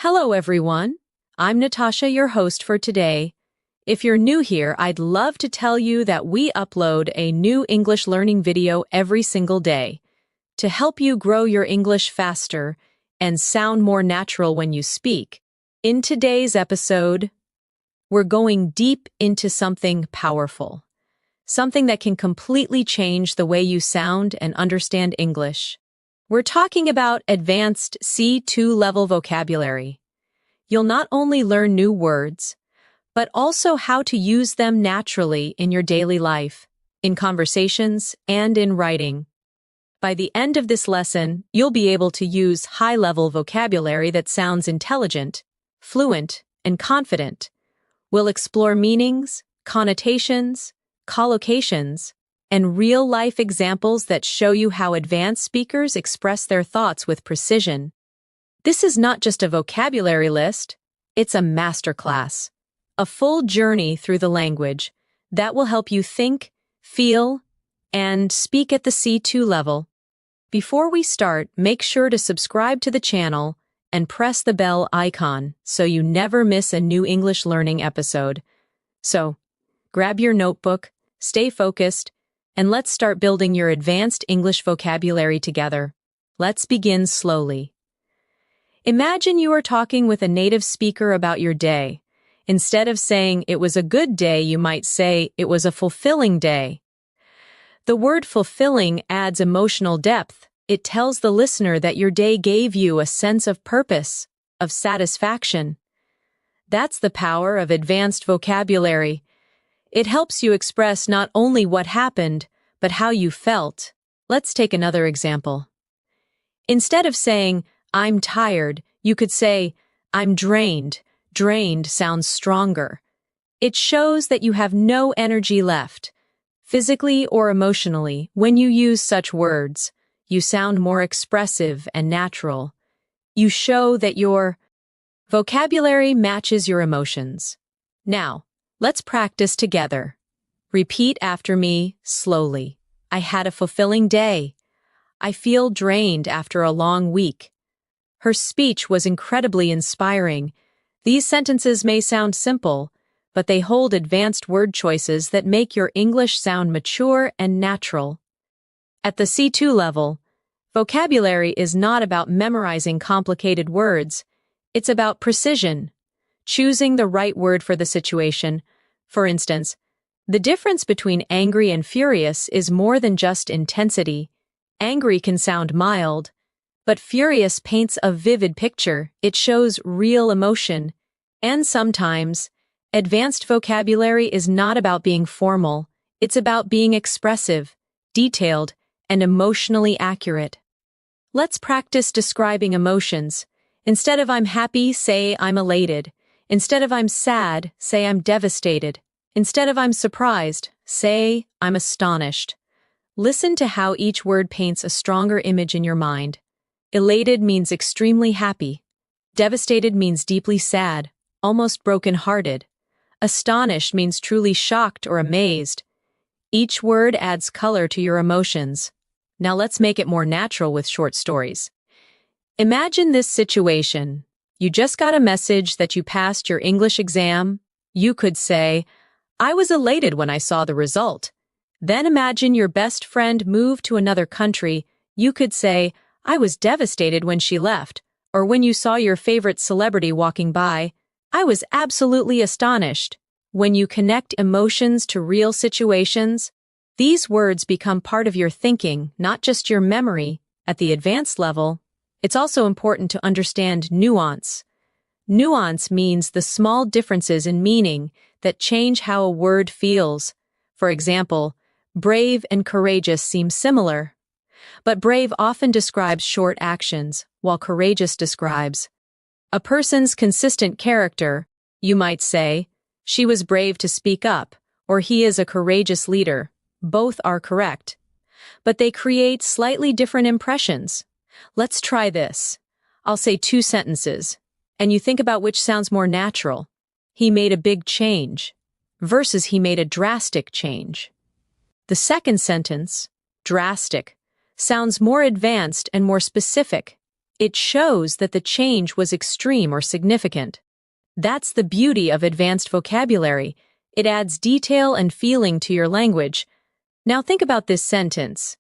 Hello, everyone. I'm Natasha, your host for today. If you're new here, I'd love to tell you that we upload a new English learning video every single day to help you grow your English faster and sound more natural when you speak. In today's episode, we're going deep into something powerful, something that can completely change the way you sound and understand English. We're talking about advanced C2 level vocabulary. You'll not only learn new words, but also how to use them naturally in your daily life, in conversations, and in writing. By the end of this lesson, you'll be able to use high-level vocabulary that sounds intelligent, fluent, and confident. We'll explore meanings, connotations, collocations, and real-life examples that show you how advanced speakers express their thoughts with precision. This is not just a vocabulary list, it's a masterclass, a full journey through the language that will help you think, feel, and speak at the C2 level. Before we start, make sure to subscribe to the channel and press the bell icon so you never miss a new English learning episode. So, grab your notebook, stay focused, and let's start building your advanced English vocabulary together. Let's begin slowly. Imagine you are talking with a native speaker about your day. Instead of saying it was a good day, you might say it was a fulfilling day. The word fulfilling adds emotional depth. It tells the listener that your day gave you a sense of purpose, of satisfaction. That's the power of advanced vocabulary. It helps you express not only what happened, but how you felt. Let's take another example. Instead of saying, I'm tired, you could say, I'm drained. Drained sounds stronger. It shows that you have no energy left. Physically or emotionally, when you use such words, you sound more expressive and natural. You show that your vocabulary matches your emotions. Now, let's practice together. Repeat after me slowly. I had a fulfilling day. I feel drained after a long week. Her speech was incredibly inspiring. These sentences may sound simple, but they hold advanced word choices that make your English sound mature and natural. At the C2 level, vocabulary is not about memorizing complicated words. It's about precision, choosing the right word for the situation. For instance, the difference between angry and furious is more than just intensity. Angry can sound mild, but furious paints a vivid picture. It shows real emotion. And sometimes, advanced vocabulary is not about being formal. It's about being expressive, detailed, and emotionally accurate. Let's practice describing emotions. Instead of I'm happy, say I'm elated. Instead of I'm sad, say I'm devastated. Instead of I'm surprised, say I'm astonished. Listen to how each word paints a stronger image in your mind. Elated means extremely happy. Devastated means deeply sad, almost broken-hearted. Astonished means truly shocked or amazed. Each word adds color to your emotions. Now let's make it more natural with short stories. Imagine this situation. You just got a message that you passed your English exam. You could say, I was elated when I saw the result. Then imagine your best friend moved to another country. You could say, I was devastated when she left. Or when you saw your favorite celebrity walking by, I was absolutely astonished. When you connect emotions to real situations, these words become part of your thinking, not just your memory. At the advanced level, it's also important to understand nuance. Nuance means the small differences in meaning that change how a word feels. For example, brave and courageous seem similar, but brave often describes short actions, while courageous describes a person's consistent character. You might say, she was brave to speak up, or he is a courageous leader. Both are correct, but they create slightly different impressions. Let's try this. I'll say two sentences, and you think about which sounds more natural. He made a big change versus he made a drastic change. The second sentence, drastic, sounds more advanced and more specific. It shows that the change was extreme or significant. That's the beauty of advanced vocabulary. It adds detail and feeling to your language. Now think about this sentence.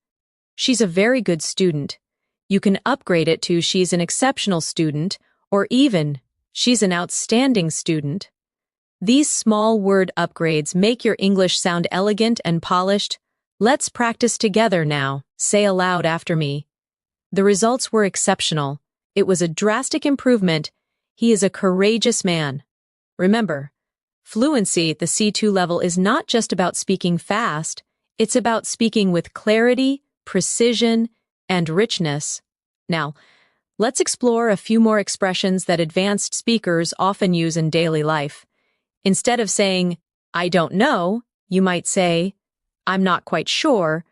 She's a very good student. You can upgrade it to she's an exceptional student, or even she's an outstanding student. These small word upgrades make your English sound elegant and polished. Let's practice together now. Say aloud after me. The results were exceptional. It was a drastic improvement. He is a courageous man. Remember, fluency at the C2 level is not just about speaking fast, it's about speaking with clarity, precision, and richness. Now, let's explore a few more expressions that advanced speakers often use in daily life. Instead of saying, I don't know, you might say, I'm not quite sure.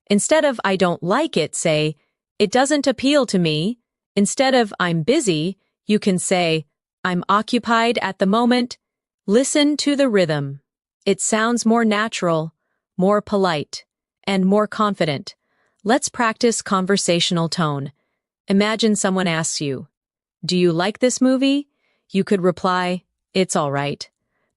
Instead of I don't like it, say, it doesn't appeal to me. Instead of I'm busy, you can say, I'm occupied at the moment. Listen to the rhythm. It sounds more natural, more polite, and more confident. Let's practice conversational tone. Imagine someone asks you, do you like this movie? You could reply, it's all right.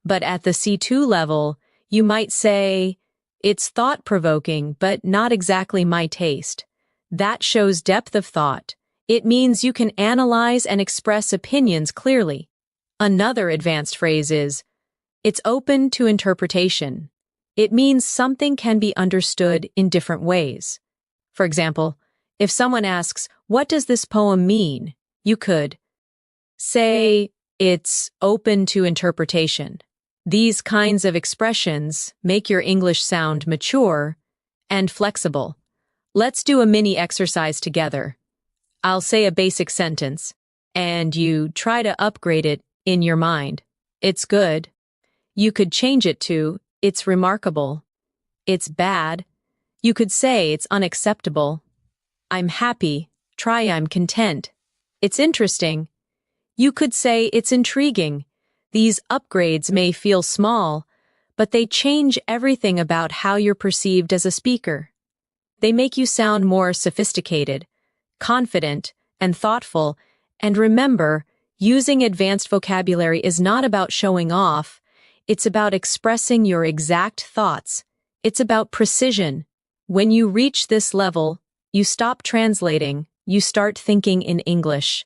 But at the C2 level, you might say, it's thought-provoking, but not exactly my taste. That shows depth of thought. It means you can analyze and express opinions clearly. Another advanced phrase is, it's open to interpretation. It means something can be understood in different ways. For example, if someone asks, what does this poem mean? You could say, it's open to interpretation. These kinds of expressions make your English sound mature and flexible. Let's do a mini exercise together. I'll say a basic sentence, and you try to upgrade it in your mind. It's good. You could change it to, it's remarkable. It's bad. You could say it's unacceptable. I'm happy. Try I'm content. It's interesting. You could say it's intriguing. These upgrades may feel small, but they change everything about how you're perceived as a speaker. They make you sound more sophisticated, confident, and thoughtful. And remember, using advanced vocabulary is not about showing off. It's about expressing your exact thoughts. It's about precision. When you reach this level, you stop translating, you start thinking in English.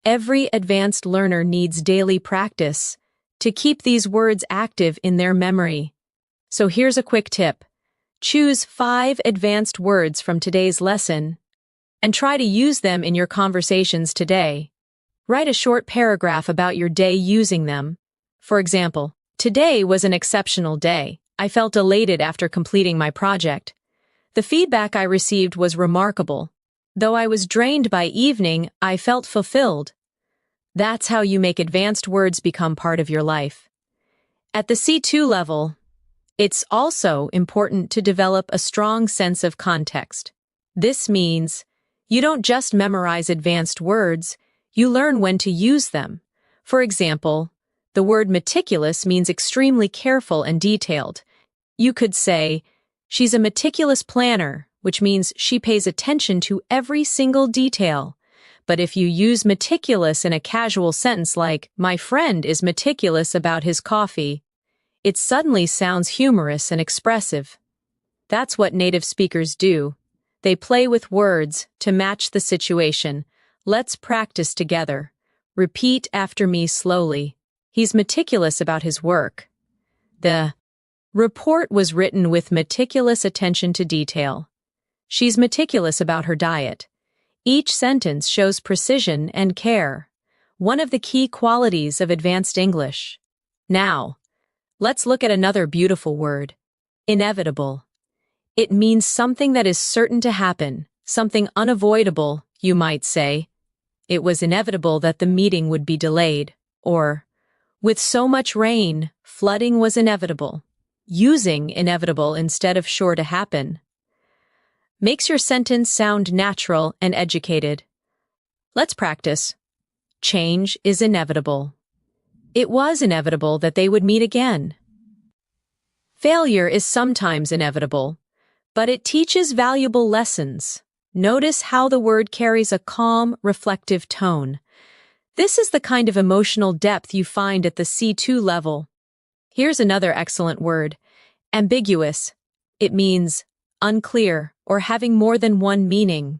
Every advanced learner needs daily practice to keep these words active in their memory. So here's a quick tip. Choose 5 advanced words from today's lesson and try to use them in your conversations today. Write a short paragraph about your day using them. For example, today was an exceptional day. I felt elated after completing my project. The feedback I received was remarkable. Though I was drained by evening, I felt fulfilled. That's how you make advanced words become part of your life. At the C2 level, it's also important to develop a strong sense of context. This means you don't just memorize advanced words, you learn when to use them. For example, the word meticulous means extremely careful and detailed. You could say, she's a meticulous planner, which means she pays attention to every single detail. But if you use meticulous in a casual sentence like, my friend is meticulous about his coffee, it suddenly sounds humorous and expressive. That's what native speakers do. They play with words to match the situation. Let's practice together. Repeat after me slowly. He's meticulous about his work. The report was written with meticulous attention to detail. She's meticulous about her diet. Each sentence shows precision and care, one of the key qualities of advanced English. Now, let's look at another beautiful word, inevitable. It means something that is certain to happen, something unavoidable, you might say. It was inevitable that the meeting would be delayed, or, with so much rain, flooding was inevitable. Using inevitable instead of sure to happen makes your sentence sound natural and educated. Let's practice. Change is inevitable. It was inevitable that they would meet again. Failure is sometimes inevitable, but it teaches valuable lessons. Notice how the word carries a calm, reflective tone. This is the kind of emotional depth you find at the C2 level. Here's another excellent word, ambiguous. It means unclear or having more than one meaning.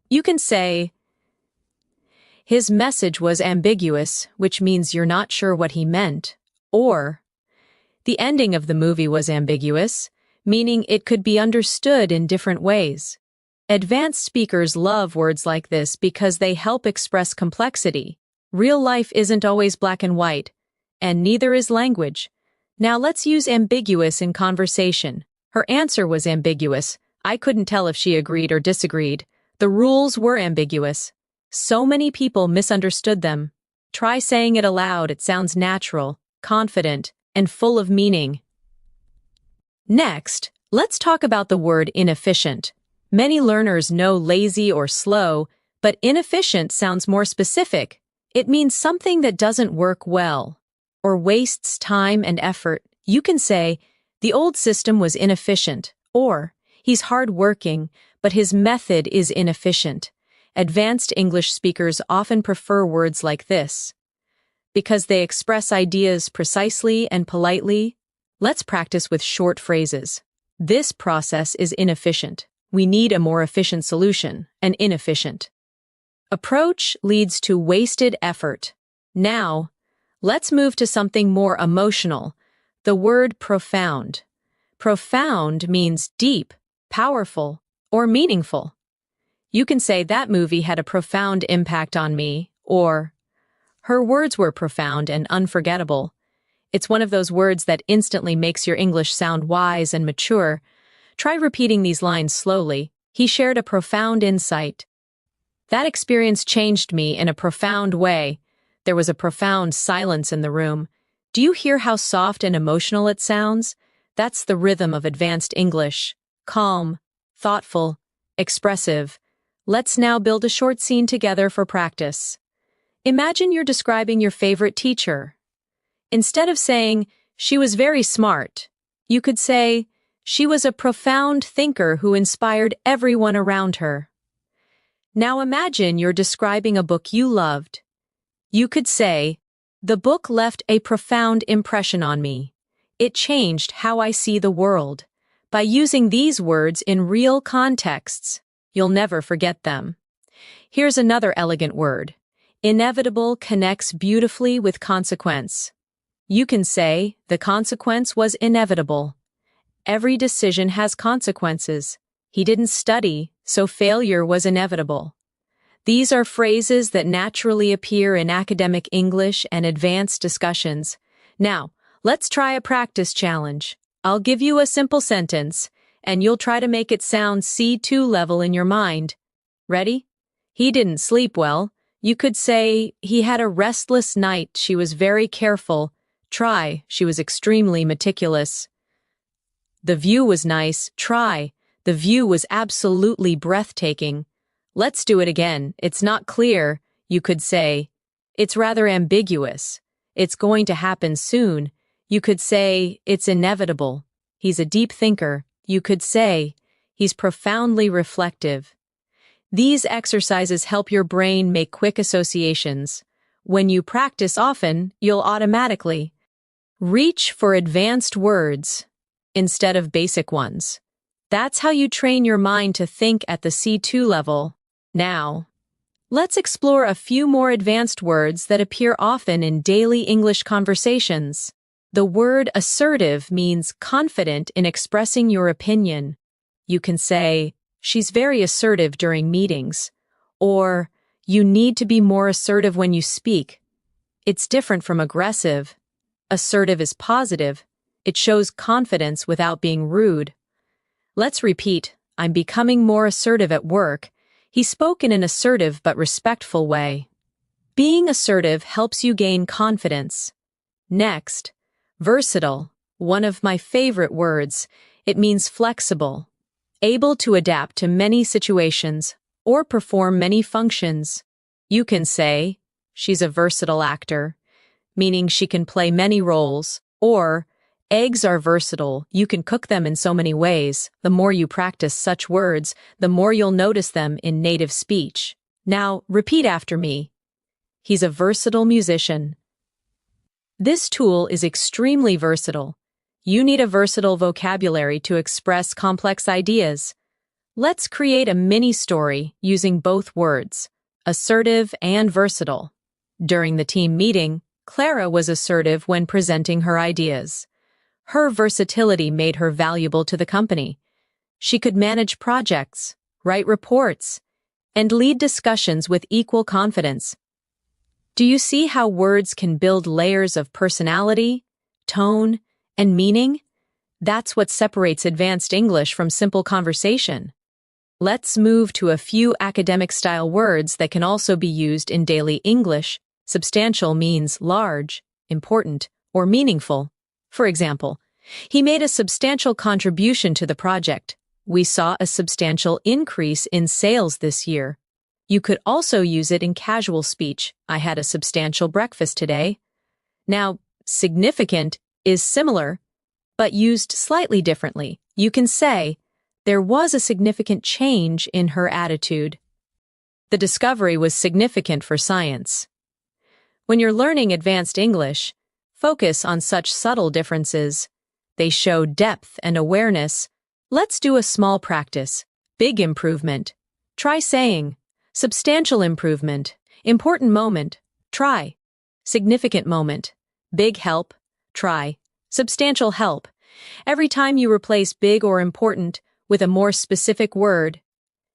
You can say, his message was ambiguous, which means you're not sure what he meant, or the ending of the movie was ambiguous, meaning it could be understood in different ways. Advanced speakers love words like this because they help express complexity. Real life isn't always black and white, and neither is language. Now let's use ambiguous in conversation. Her answer was ambiguous. I couldn't tell if she agreed or disagreed. The rules were ambiguous. So many people misunderstood them. Try saying it aloud. It sounds natural, confident, and full of meaning. Next, let's talk about the word inefficient. Many learners know lazy or slow, but inefficient sounds more specific. It means something that doesn't work well or wastes time and effort. You can say, the old system was inefficient, or he's hard-working, but his method is inefficient. Advanced English speakers often prefer words like this because they express ideas precisely and politely. Let's practice with short phrases. This process is inefficient. We need a more efficient solution, an inefficient. Approach leads to wasted effort. Now, let's move to something more emotional. The word profound. Profound means deep, powerful, or meaningful. You can say that movie had a profound impact on me, or her words were profound and unforgettable. It's one of those words that instantly makes your English sound wise and mature. Try repeating these lines slowly. He shared a profound insight. That experience changed me in a profound way. There was a profound silence in the room. Do you hear how soft and emotional it sounds? That's the rhythm of advanced English. Calm, thoughtful, expressive. Let's now build a short scene together for practice. Imagine you're describing your favorite teacher. Instead of saying, she was very smart, you could say, she was a profound thinker who inspired everyone around her. Now imagine you're describing a book you loved. You could say, the book left a profound impression on me. It changed how I see the world. By using these words in real contexts, you'll never forget them. Here's another elegant word. Inevitable connects beautifully with consequence. You can say, the consequence was inevitable. Every decision has consequences. He didn't study, so failure was inevitable. These are phrases that naturally appear in academic English and advanced discussions. Now, let's try a practice challenge. I'll give you a simple sentence, and you'll try to make it sound C2 level in your mind. Ready? He didn't sleep well. You could say, he had a restless night. She was very careful. Try, she was extremely meticulous. The view was nice. Try, the view was absolutely breathtaking. Let's do it again. It's not clear. You could say, it's rather ambiguous. It's going to happen soon. You could say, it's inevitable. He's a deep thinker. You could say, he's profoundly reflective. These exercises help your brain make quick associations. When you practice often, you'll automatically reach for advanced words instead of basic ones. That's how you train your mind to think at the C2 level. Now, let's explore a few more advanced words that appear often in daily English conversations. The word assertive means confident in expressing your opinion. You can say, she's very assertive during meetings, or you need to be more assertive when you speak. It's different from aggressive. Assertive is positive. It shows confidence without being rude. Let's repeat, I'm becoming more assertive at work. He spoke in an assertive but respectful way. Being assertive helps you gain confidence. Next, versatile, one of my favorite words. It means flexible, able to adapt to many situations or perform many functions. You can say, she's a versatile actor, meaning she can play many roles, or Eggs are versatile. You can cook them in so many ways. The more you practice such words, the more you'll notice them in native speech. Now, repeat after me. He's a versatile musician. This tool is extremely versatile. You need a versatile vocabulary to express complex ideas. Let's create a mini story using both words, assertive and versatile. During the team meeting, Clara was assertive when presenting her ideas. Her versatility made her valuable to the company. She could manage projects, write reports, and lead discussions with equal confidence. Do you see how words can build layers of personality, tone, and meaning? That's what separates advanced English from simple conversation. Let's move to a few academic-style words that can also be used in daily English. Substantial means large, important, or meaningful. For example, he made a substantial contribution to the project. We saw a substantial increase in sales this year. You could also use it in casual speech. I had a substantial breakfast today. Now, significant is similar, but used slightly differently. You can say, there was a significant change in her attitude. The discovery was significant for science. When you're learning advanced English, focus on such subtle differences. They show depth and awareness. Let's do a small practice. Big improvement. Try saying, substantial improvement. Important moment. Try. Significant moment. Big help. Try. Substantial help. Every time you replace big or important with a more specific word,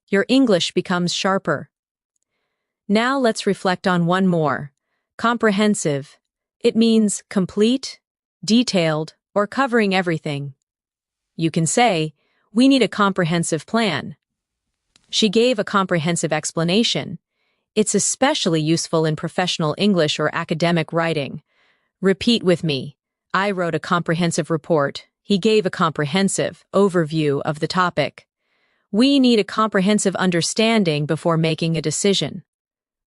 your English becomes sharper. Now let's reflect on one more. Comprehensive. It means complete, detailed, or covering everything. You can say, we need a comprehensive plan. She gave a comprehensive explanation. It's especially useful in professional English or academic writing. Repeat with me. I wrote a comprehensive report. He gave a comprehensive overview of the topic. We need a comprehensive understanding before making a decision.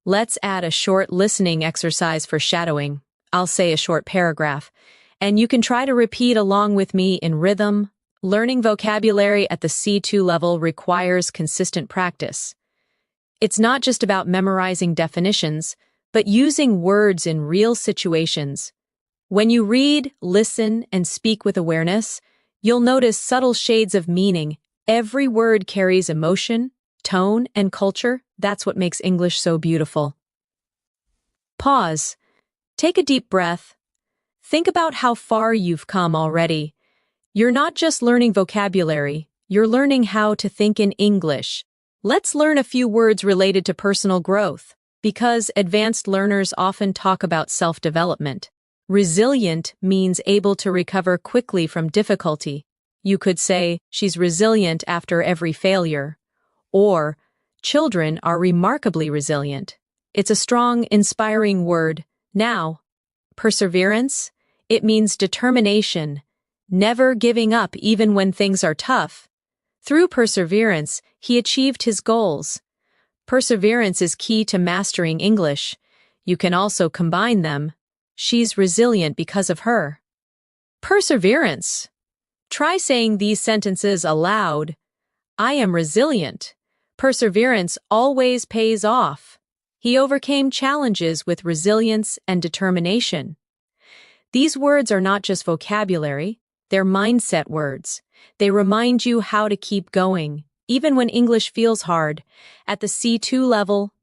Let's add a short listening exercise for shadowing. I'll say a short paragraph, and you can try to repeat along with me in rhythm. Learning vocabulary at the C2 level requires consistent practice. It's not just about memorizing definitions, but using words in real situations. When you read, listen, and speak with awareness, you'll notice subtle shades of meaning. Every word carries emotion, tone, and culture. That's what makes English so beautiful. Pause. Take a deep breath. Think about how far you've come already. You're not just learning vocabulary, you're learning how to think in English. Let's learn a few words related to personal growth, because advanced learners often talk about self-development. Resilient means able to recover quickly from difficulty. You could say, she's resilient after every failure. Or, children are remarkably resilient. It's a strong, inspiring word. Now, perseverance, it means determination, never giving up even when things are tough. Through perseverance, he achieved his goals. Perseverance is key to mastering English. You can also combine them. She's resilient because of her. Perseverance. Try saying these sentences aloud. I am resilient. Perseverance always pays off. He overcame challenges with resilience and determination. These words are not just vocabulary, they're mindset words. They remind you how to keep going, even when English feels hard. At the C2 level,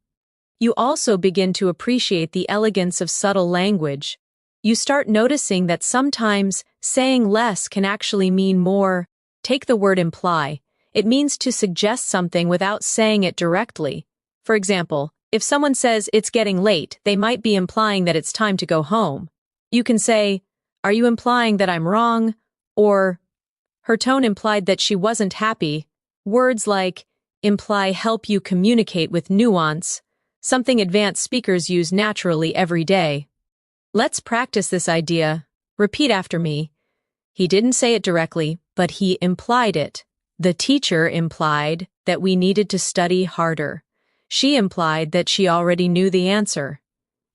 you also begin to appreciate the elegance of subtle language. You start noticing that sometimes saying less can actually mean more. Take the word imply. It means to suggest something without saying it directly. For example, if someone says it's getting late, they might be implying that it's time to go home. You can say, are you implying that I'm wrong? Or, her tone implied that she wasn't happy. Words like imply help you communicate with nuance, something advanced speakers use naturally every day. Let's practice this idea. Repeat after me. He didn't say it directly, but he implied it. The teacher implied that we needed to study harder. She implied that she already knew the answer.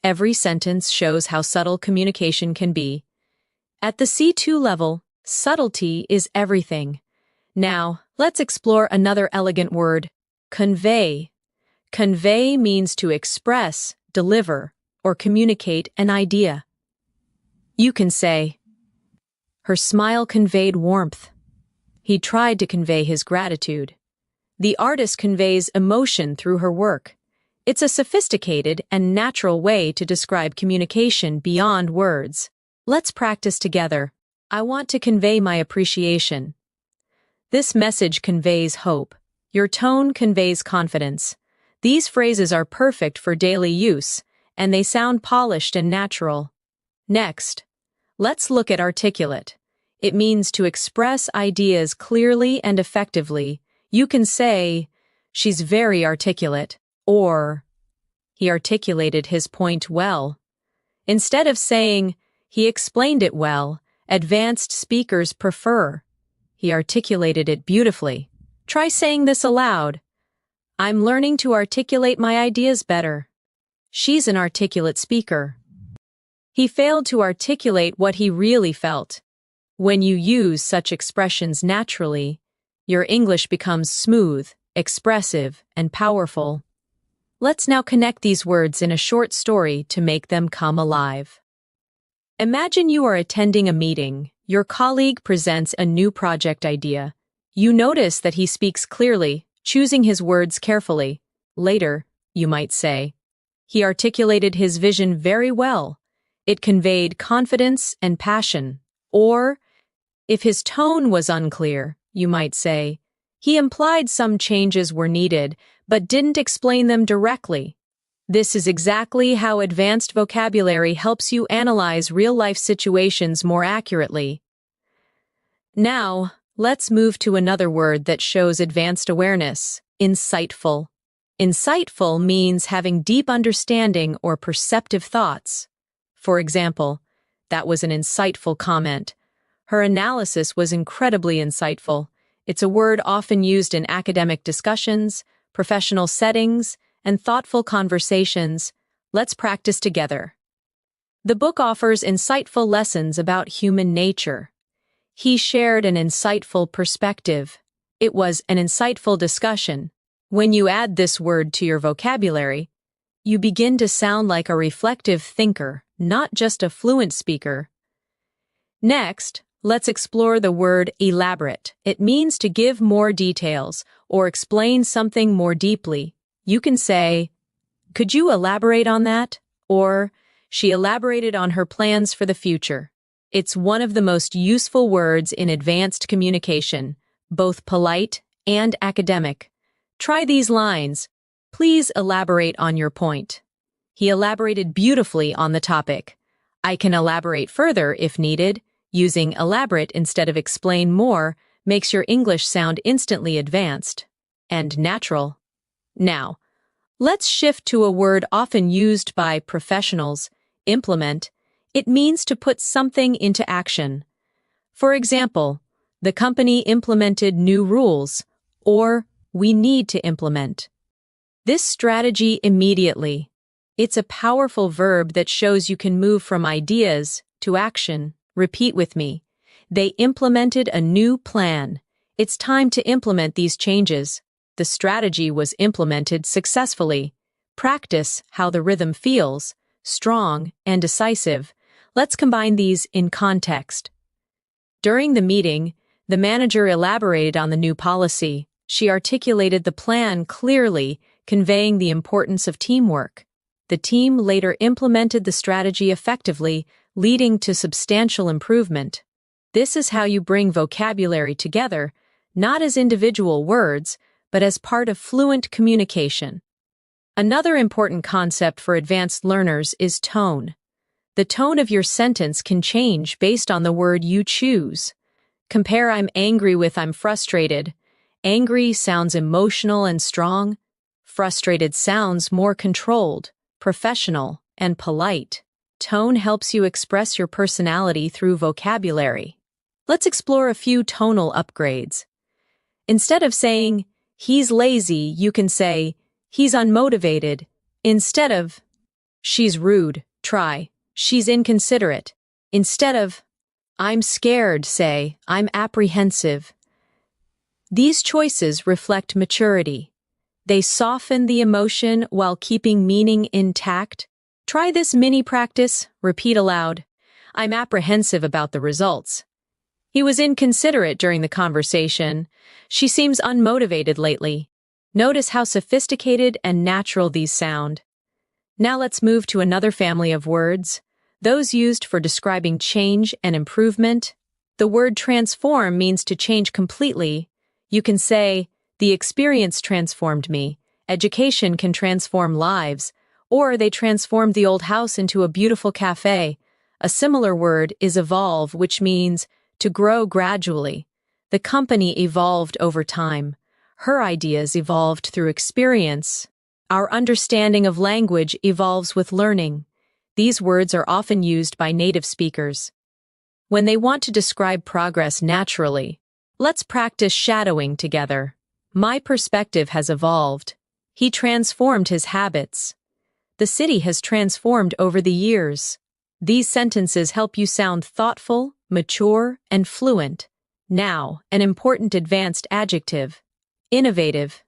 Every sentence shows how subtle communication can be. At the C2 level, subtlety is everything. Now, let's explore another elegant word, convey. Convey means to express, deliver, or communicate an idea. You can say, her smile conveyed warmth. He tried to convey his gratitude. The artist conveys emotion through her work. It's a sophisticated and natural way to describe communication beyond words. Let's practice together. I want to convey my appreciation. This message conveys hope. Your tone conveys confidence. These phrases are perfect for daily use, and they sound polished and natural. Next, let's look at articulate. It means to express ideas clearly and effectively. You can say, she's very articulate, or he articulated his point well. Instead of saying, he explained it well, advanced speakers prefer, he articulated it beautifully. Try saying this aloud. I'm learning to articulate my ideas better. She's an articulate speaker. He failed to articulate what he really felt. When you use such expressions naturally, your English becomes smooth, expressive, and powerful. Let's now connect these words in a short story to make them come alive. Imagine you are attending a meeting. Your colleague presents a new project idea. You notice that he speaks clearly, choosing his words carefully. Later, you might say, he articulated his vision very well. It conveyed confidence and passion. Or, if his tone was unclear, you might say, he implied some changes were needed, but didn't explain them directly. This is exactly how advanced vocabulary helps you analyze real-life situations more accurately. Now, let's move to another word that shows advanced awareness, insightful. Insightful means having deep understanding or perceptive thoughts. For example, that was an insightful comment. Her analysis was incredibly insightful. It's a word often used in academic discussions, professional settings, and thoughtful conversations. Let's practice together. The book offers insightful lessons about human nature. He shared an insightful perspective. It was an insightful discussion. When you add this word to your vocabulary, you begin to sound like a reflective thinker, not just a fluent speaker. Next, let's explore the word elaborate. It means to give more details or explain something more deeply. You can say, could you elaborate on that? Or, she elaborated on her plans for the future. It's one of the most useful words in advanced communication, both polite and academic. Try these lines. Please elaborate on your point. He elaborated beautifully on the topic. I can elaborate further if needed. Using elaborate instead of explain more makes your English sound instantly advanced and natural. Now, let's shift to a word often used by professionals, implement. It means to put something into action. For example, the company implemented new rules, or we need to implement this strategy immediately. It's a powerful verb that shows you can move from ideas to action. Repeat with me. They implemented a new plan. It's time to implement these changes. The strategy was implemented successfully. Practice how the rhythm feels, strong and decisive. Let's combine these in context. During the meeting, the manager elaborated on the new policy. She articulated the plan clearly, conveying the importance of teamwork. The team later implemented the strategy effectively, leading to substantial improvement. This is how you bring vocabulary together, not as individual words, but as part of fluent communication. Another important concept for advanced learners is tone. The tone of your sentence can change based on the word you choose. Compare I'm angry with I'm frustrated. Angry sounds emotional and strong. Frustrated sounds more controlled, professional, and polite. Tone helps you express your personality through vocabulary. Let's explore a few tonal upgrades. Instead of saying, he's lazy, you can say, he's unmotivated. Instead of, she's rude, try, she's inconsiderate. Instead of, I'm scared say, I'm apprehensive. These choices reflect maturity. They soften the emotion while keeping meaning intact. Try this mini practice. Repeat aloud. I'm apprehensive about the results. He was inconsiderate during the conversation. She seems unmotivated lately. Notice how sophisticated and natural these sound. Now let's move to another family of words, those used for describing change and improvement. The word transform means to change completely. You can say, the experience transformed me. Education can transform lives, or they transformed the old house into a beautiful cafe. A similar word is evolve, which means to grow gradually. The company evolved over time. Her ideas evolved through experience. Our understanding of language evolves with learning. These words are often used by native speakers when they want to describe progress naturally. Let's practice shadowing together. My perspective has evolved. He transformed his habits. The city has transformed over the years. These sentences help you sound thoughtful, mature, and fluent. Now, an important advanced adjective. Innovative.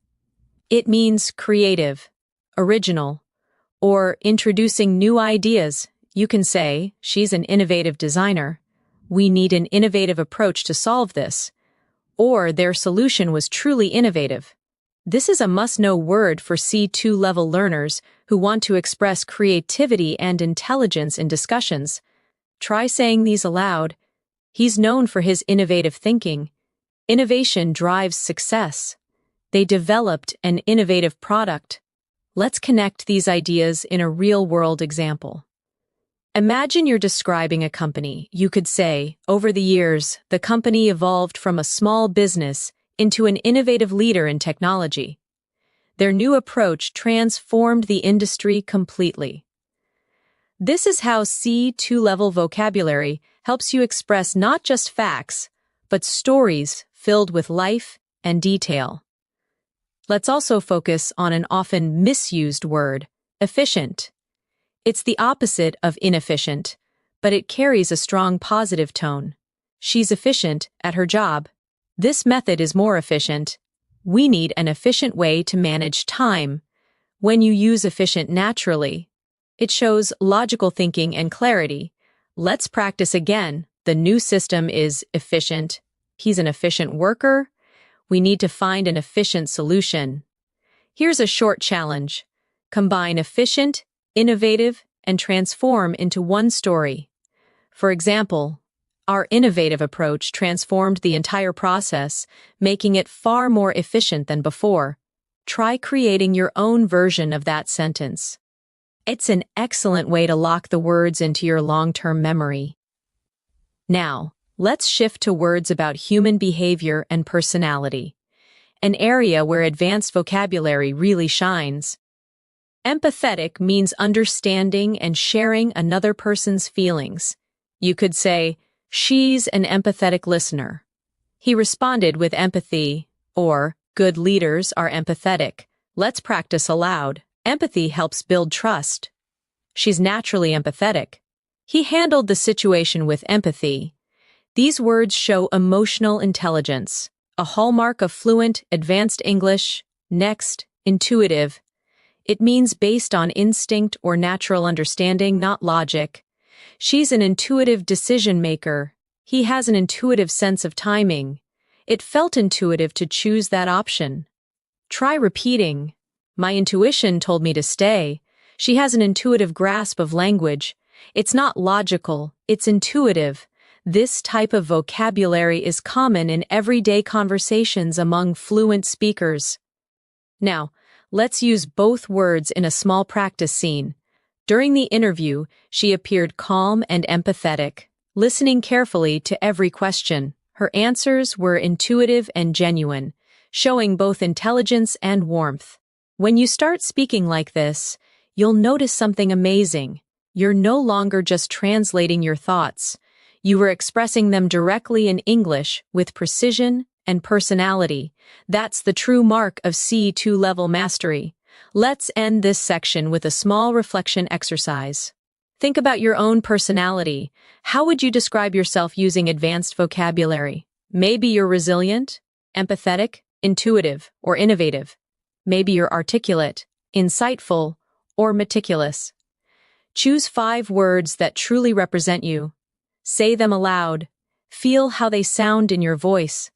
It means creative, original, or introducing new ideas. You can say, she's an innovative designer. We need an innovative approach to solve this. Or their solution was truly innovative. This is a must-know word for C2 level learners who want to express creativity and intelligence in discussions. Try saying these aloud. He's known for his innovative thinking. Innovation drives success. They developed an innovative product. Let's connect these ideas in a real-world example. Imagine you're describing a company. You could say, over the years, the company evolved from a small business into an innovative leader in technology. Their new approach transformed the industry completely. This is how C2 level vocabulary helps you express not just facts, but stories filled with life and detail. Let's also focus on an often misused word, efficient. It's the opposite of inefficient, but it carries a strong positive tone. She's efficient at her job. This method is more efficient. We need an efficient way to manage time. When you use efficient naturally, it shows logical thinking and clarity. Let's practice again. The new system is efficient. He's an efficient worker. We need to find an efficient solution. Here's a short challenge. Combine efficient, innovative, and transform into one story. For example, our innovative approach transformed the entire process, making it far more efficient than before. Try creating your own version of that sentence. It's an excellent way to lock the words into your long-term memory. Now, let's shift to words about human behavior and personality, an area where advanced vocabulary really shines. Empathetic means understanding and sharing another person's feelings. You could say, she's an empathetic listener. He responded with empathy, or good leaders are empathetic. Let's practice aloud. Empathy helps build trust. She's naturally empathetic. He handled the situation with empathy. These words show emotional intelligence, a hallmark of fluent, advanced English. Next, intuitive. It means based on instinct or natural understanding, not logic. She's an intuitive decision maker. He has an intuitive sense of timing. It felt intuitive to choose that option. Try repeating. My intuition told me to stay. She has an intuitive grasp of language. It's not logical, it's intuitive. This type of vocabulary is common in everyday conversations among fluent speakers. Now, let's use both words in a small practice scene. During the interview, she appeared calm and empathetic, listening carefully to every question. Her answers were intuitive and genuine, showing both intelligence and warmth. When you start speaking like this, you'll notice something amazing. You're no longer just translating your thoughts. You are expressing them directly in English with precision and personality. That's the true mark of C2 level mastery. Let's end this section with a small reflection exercise. Think about your own personality. How would you describe yourself using advanced vocabulary? Maybe you're resilient, empathetic, intuitive, or innovative. Maybe you're articulate, insightful, or meticulous. Choose 5 words that truly represent you. Say them aloud. Feel how they sound in your voice.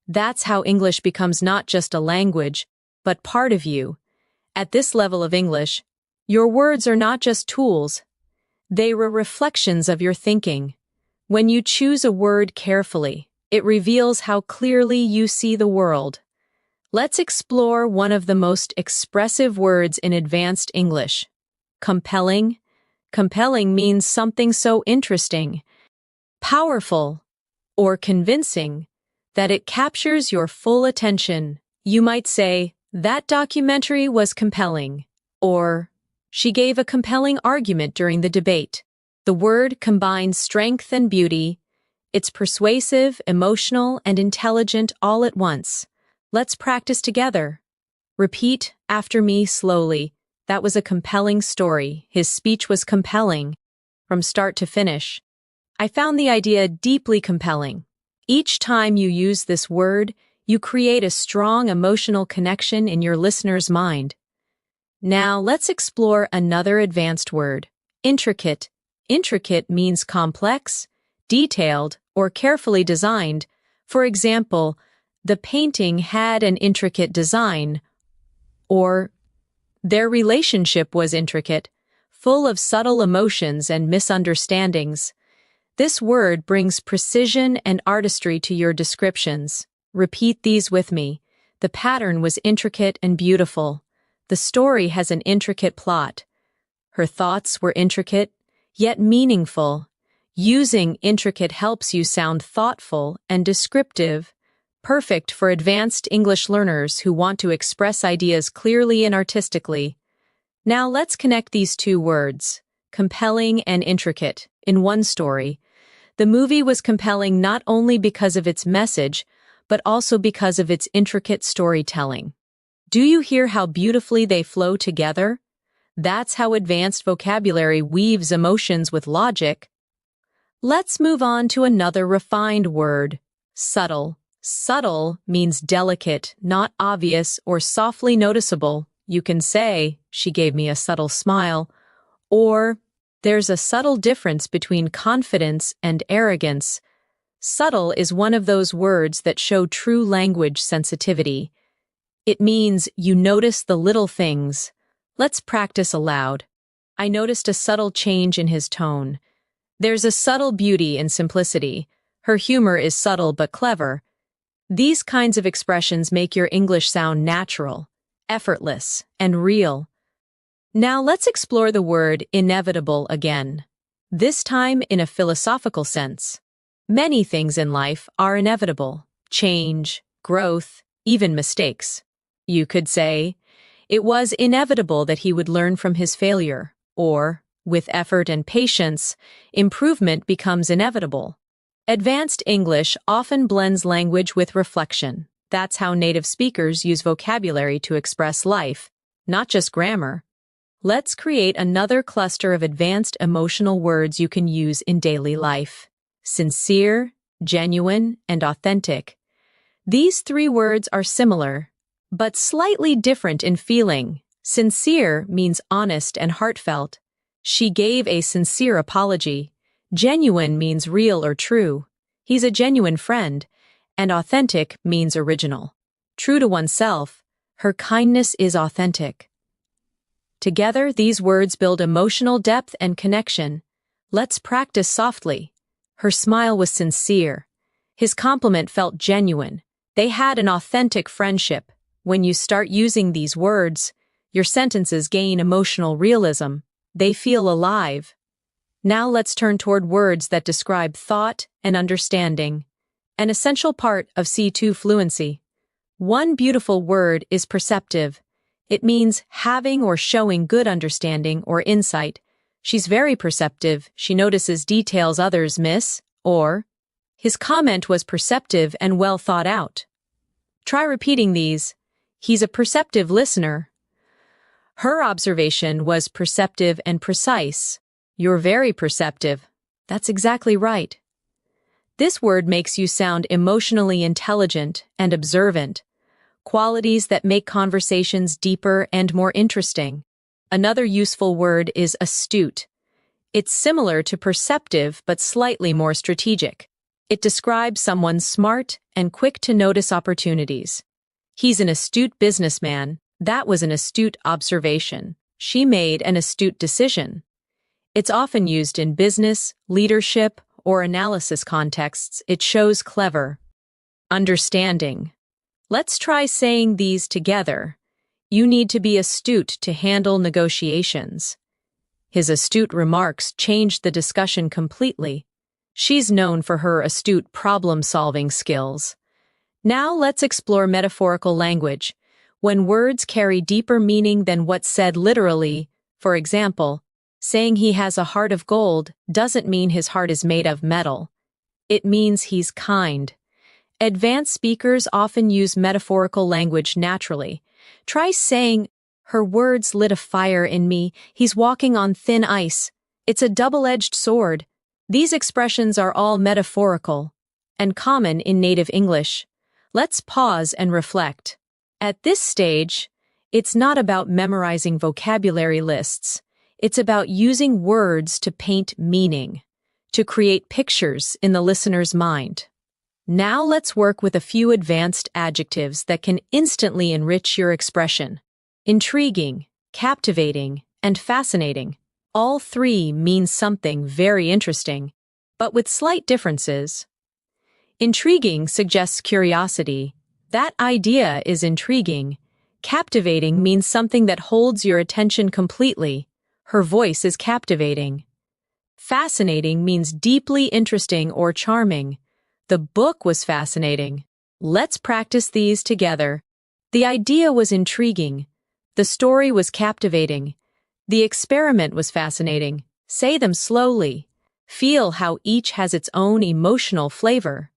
That's how English becomes not just a language, but part of you. At this level of English, your words are not just tools. They are reflections of your thinking. When you choose a word carefully, it reveals how clearly you see the world. Let's explore one of the most expressive words in advanced English. Compelling. Compelling means something so interesting, powerful, or convincing that it captures your full attention. You might say, "That documentary was compelling," or "She gave a compelling argument during the debate." The word combines strength and beauty. It's persuasive, emotional, and intelligent all at once. Let's practice together. Repeat after me slowly. That was a compelling story. His speech was compelling, from start to finish. I found the idea deeply compelling. Each time you use this word, you create a strong emotional connection in your listener's mind. Now, let's explore another advanced word. Intricate. Intricate means complex, detailed, or carefully designed. For example, the painting had an intricate design, or their relationship was intricate, full of subtle emotions and misunderstandings. This word brings precision and artistry to your descriptions. Repeat these with me. The pattern was intricate and beautiful. The story has an intricate plot. Her thoughts were intricate, yet meaningful. Using intricate helps you sound thoughtful and descriptive, perfect for advanced English learners who want to express ideas clearly and artistically. Now let's connect these 2 words, compelling and intricate, in one story. The movie was compelling not only because of its message, but also because of its intricate storytelling. Do you hear how beautifully they flow together? That's how advanced vocabulary weaves emotions with logic. Let's move on to another refined word, subtle. Subtle means delicate, not obvious, or softly noticeable. You can say, "She gave me a subtle smile," or "There's a subtle difference between confidence and arrogance." Subtle is one of those words that show true language sensitivity. It means you notice the little things. Let's practice aloud. I noticed a subtle change in his tone. There's a subtle beauty in simplicity. Her humor is subtle but clever. These kinds of expressions make your English sound natural, effortless, and real. Now let's explore the word inevitable again, this time in a philosophical sense. Many things in life are inevitable: change, growth, even mistakes. You could say, "It was inevitable that he would learn from his failure," or, "With effort and patience, improvement becomes inevitable." Advanced English often blends language with reflection. That's how native speakers use vocabulary to express life, not just grammar. Let's create another cluster of advanced emotional words you can use in daily life. Sincere, genuine, and authentic. These 3 words are similar, but slightly different in feeling. Sincere means honest and heartfelt. She gave a sincere apology. Genuine means real or true. He's a genuine friend. And authentic means original. True to oneself, her kindness is authentic. Together, these words build emotional depth and connection. Let's practice softly. Her smile was sincere. His compliment felt genuine. They had an authentic friendship. When you start using these words, your sentences gain emotional realism. They feel alive. Now let's turn toward words that describe thought and understanding, an essential part of C2 fluency. One beautiful word is perceptive. It means having or showing good understanding or insight. She's very perceptive. She notices details others miss, or his comment was perceptive and well thought out. Try repeating these. He's a perceptive listener. Her observation was perceptive and precise. You're very perceptive. That's exactly right. This word makes you sound emotionally intelligent and observant, qualities that make conversations deeper and more interesting. Another useful word is astute. It's similar to perceptive but slightly more strategic. It describes someone smart and quick to notice opportunities. He's an astute businessman. That was an astute observation. She made an astute decision. It's often used in business, leadership, or analysis contexts. It shows clever. Understanding. Let's try saying these together. You need to be astute to handle negotiations. His astute remarks changed the discussion completely. She's known for her astute problem-solving skills. Now let's explore metaphorical language. When words carry deeper meaning than what's said literally, for example, saying he has a heart of gold doesn't mean his heart is made of metal. It means he's kind. Advanced speakers often use metaphorical language naturally. Try saying, her words lit a fire in me. He's walking on thin ice. It's a double-edged sword. These expressions are all metaphorical and common in native English. Let's pause and reflect. At this stage, it's not about memorizing vocabulary lists. It's about using words to paint meaning, to create pictures in the listener's mind. Now let's work with a few advanced adjectives that can instantly enrich your expression. Intriguing, captivating, and fascinating. All three mean something very interesting, but with slight differences. Intriguing suggests curiosity. That idea is intriguing. Captivating means something that holds your attention completely. Her voice is captivating. Fascinating means deeply interesting or charming. The book was fascinating. Let's practice these together. The idea was intriguing. The story was captivating. The experiment was fascinating. Say them slowly. Feel how each has its own emotional flavor.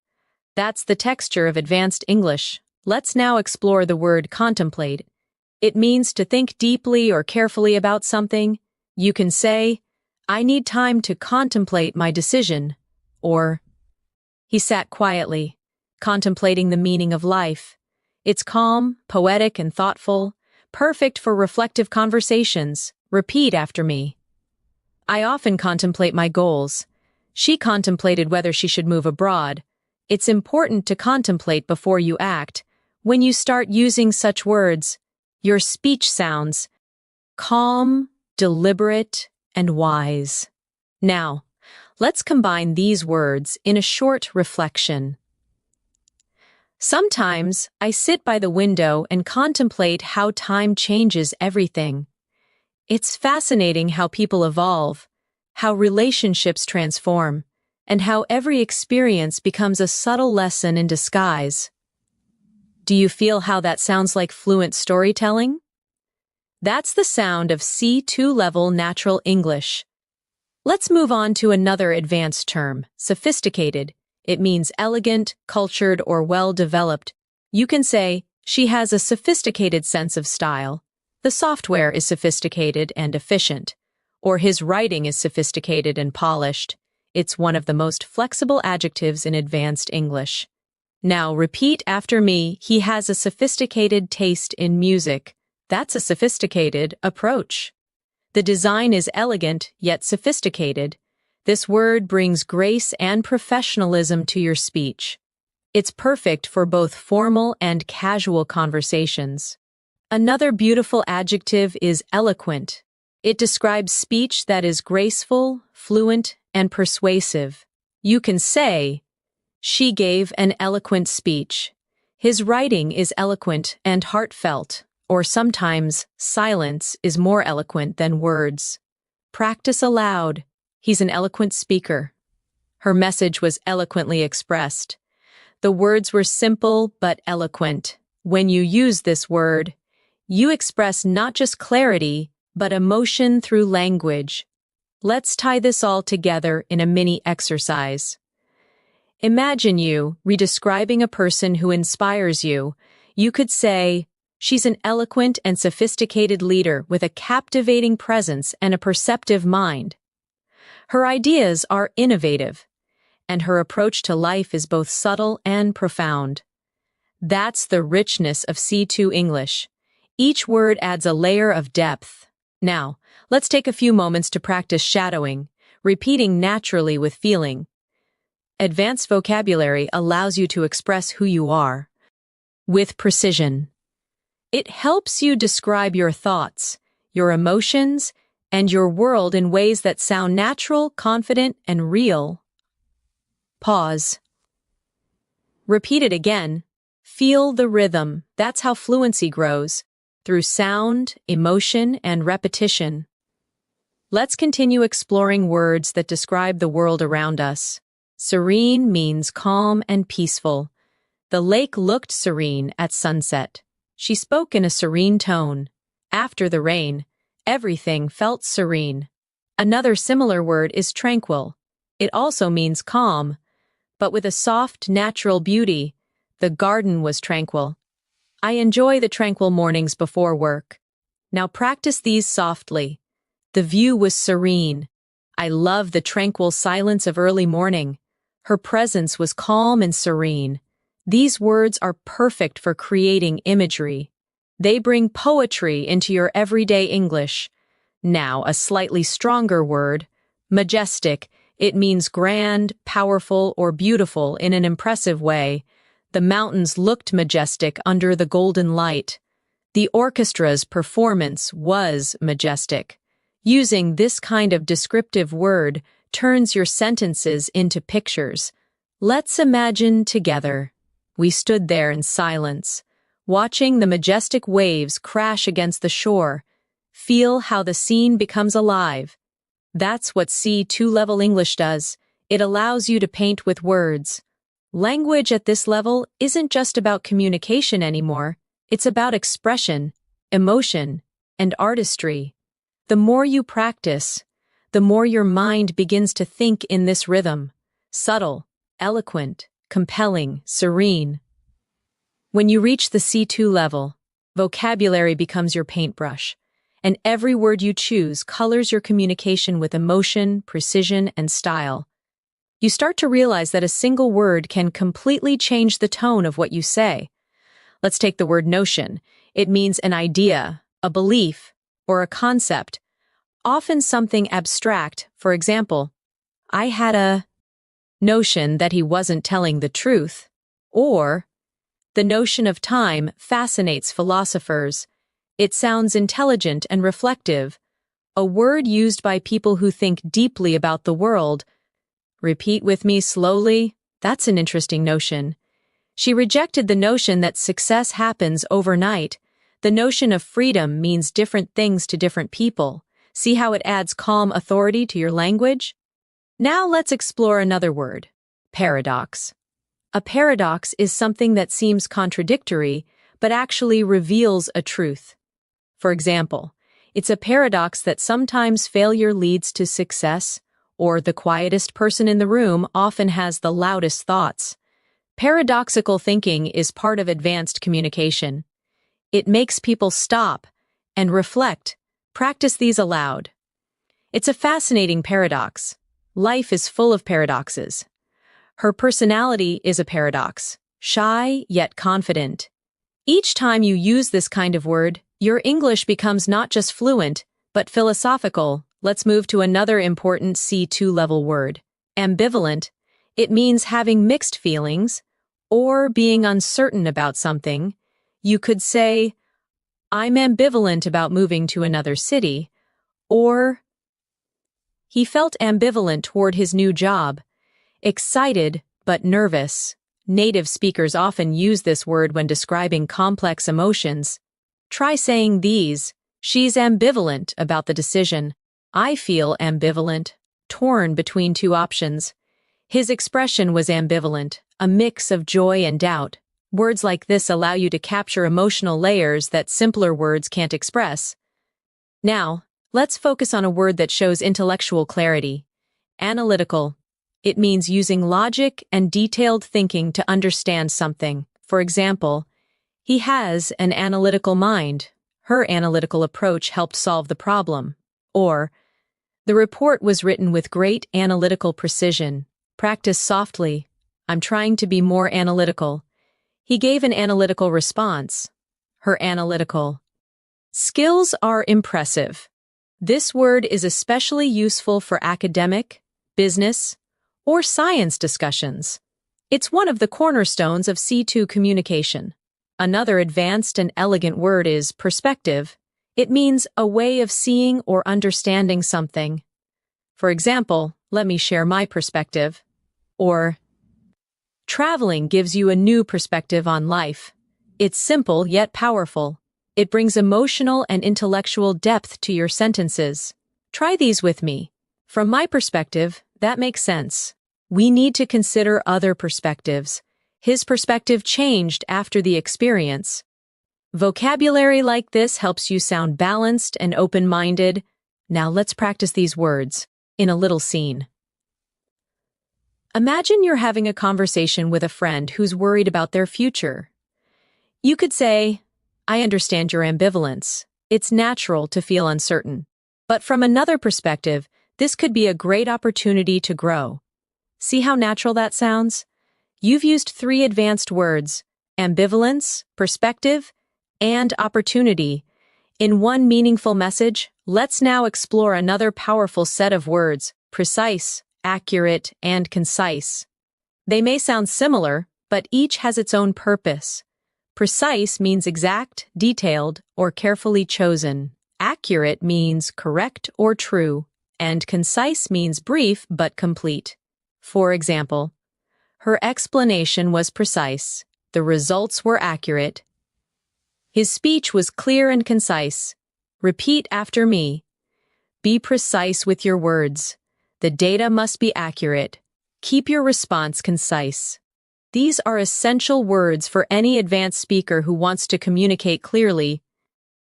That's the texture of advanced English. Let's now explore the word contemplate. It means to think deeply or carefully about something. You can say, I need time to contemplate my decision, or he sat quietly, contemplating the meaning of life. It's calm, poetic, and thoughtful, perfect for reflective conversations. Repeat after me. I often contemplate my goals. She contemplated whether she should move abroad. It's important to contemplate before you act. When you start using such words, your speech sounds calm, deliberate, and wise. Now, let's combine these words in a short reflection. Sometimes I sit by the window and contemplate how time changes everything. It's fascinating how people evolve, how relationships transform, and how every experience becomes a subtle lesson in disguise. Do you feel how that sounds like fluent storytelling? That's the sound of C2 level natural English. Let's move on to another advanced term, sophisticated. It means elegant, cultured, or well-developed. You can say, she has a sophisticated sense of style. The software is sophisticated and efficient. Or his writing is sophisticated and polished. It's one of the most flexible adjectives in advanced English. Now repeat after me, he has a sophisticated taste in music. That's a sophisticated approach. The design is elegant, yet sophisticated. This word brings grace and professionalism to your speech. It's perfect for both formal and casual conversations. Another beautiful adjective is eloquent. It describes speech that is graceful, fluent, and persuasive. You can say, she gave an eloquent speech. His writing is eloquent and heartfelt. Or sometimes, silence is more eloquent than words. Practice aloud. He's an eloquent speaker. Her message was eloquently expressed. The words were simple but eloquent. When you use this word, you express not just clarity, but emotion through language. Let's tie this all together in a mini exercise. Imagine you redescribing a person who inspires you. You could say, she's an eloquent and sophisticated leader with a captivating presence and a perceptive mind. Her ideas are innovative, and her approach to life is both subtle and profound. That's the richness of C2 English. Each word adds a layer of depth. Now, let's take a few moments to practice shadowing, repeating naturally with feeling. Advanced vocabulary allows you to express who you are with precision. It helps you describe your thoughts, your emotions, and your world in ways that sound natural, confident, and real. Pause. Repeat it again. Feel the rhythm. That's how fluency grows, through sound, emotion, and repetition. Let's continue exploring words that describe the world around us. Serene means calm and peaceful. The lake looked serene at sunset. She spoke in a serene tone. After the rain, everything felt serene. Another similar word is tranquil. It also means calm, but with a soft, natural beauty. The garden was tranquil. I enjoy the tranquil mornings before work. Now practice these softly. The view was serene. I love the tranquil silence of early morning. Her presence was calm and serene. These words are perfect for creating imagery. They bring poetry into your everyday English. Now, a slightly stronger word, majestic. It means grand, powerful, or beautiful in an impressive way. The mountains looked majestic under the golden light. The orchestra's performance was majestic. Using this kind of descriptive word turns your sentences into pictures. Let's imagine together. We stood there in silence, watching the majestic waves crash against the shore. Feel how the scene becomes alive. That's what C2 level English does. It allows you to paint with words. Language at this level isn't just about communication anymore. It's about expression, emotion, and artistry. The more you practice, the more your mind begins to think in this rhythm. Subtle, eloquent, compelling, serene. When you reach the C2 level, vocabulary becomes your paintbrush, and every word you choose colors your communication with emotion, precision, and style. You start to realize that a single word can completely change the tone of what you say. Let's take the word notion. It means an idea, a belief, or a concept, often something abstract. For example, I had a notion that he wasn't telling the truth, or the notion of time fascinates philosophers. It sounds intelligent and reflective, a word used by people who think deeply about the world. Repeat with me slowly. That's an interesting notion. She rejected the notion that success happens overnight. The notion of freedom means different things to different people. See how it adds calm authority to your language? Now let's explore another word, paradox. A paradox is something that seems contradictory, but actually reveals a truth. For example, it's a paradox that sometimes failure leads to success, or the quietest person in the room often has the loudest thoughts. Paradoxical thinking is part of advanced communication. It makes people stop and reflect. Practice these aloud. It's a fascinating paradox. Life is full of paradoxes. Her personality is a paradox, shy yet confident. Each time you use this kind of word, your English becomes not just fluent, but philosophical. Let's move to another important C2 level word, ambivalent. It means having mixed feelings or being uncertain about something. You could say, I'm ambivalent about moving to another city, or he felt ambivalent toward his new job, excited but nervous. Native speakers often use this word when describing complex emotions. Try saying these. She's ambivalent about the decision. I feel ambivalent, torn between two options. His expression was ambivalent, a mix of joy and doubt. Words like this allow you to capture emotional layers that simpler words can't express. Now, let's focus on a word that shows intellectual clarity. Analytical. It means using logic and detailed thinking to understand something. For example, he has an analytical mind. Her analytical approach helped solve the problem. Or, The report was written with great analytical precision. Practice softly. I'm trying to be more analytical. He gave an analytical response. Her analytical skills are impressive. This word is especially useful for academic, business, or science discussions. It's one of the cornerstones of C2 communication. Another advanced and elegant word is perspective. It means a way of seeing or understanding something. For example, let me share my perspective. Or, traveling gives you a new perspective on life. It's simple yet powerful. It brings emotional and intellectual depth to your sentences. Try these with me. From my perspective, that makes sense. We need to consider other perspectives. His perspective changed after the experience. Vocabulary like this helps you sound balanced and open-minded. Now let's practice these words in a little scene. Imagine you're having a conversation with a friend who's worried about their future. You could say, I understand your ambivalence. It's natural to feel uncertain. But from another perspective, this could be a great opportunity to grow. See how natural that sounds? You've used 3 advanced words, ambivalence, perspective, and opportunity. In one meaningful message, let's now explore another powerful set of words, precise, accurate, and concise. They may sound similar, but each has its own purpose. Precise means exact, detailed, or carefully chosen. Accurate means correct or true, and concise means brief but complete. For example, her explanation was precise. The results were accurate. His speech was clear and concise. Repeat after me. Be precise with your words. The data must be accurate. Keep your response concise. These are essential words for any advanced speaker who wants to communicate clearly,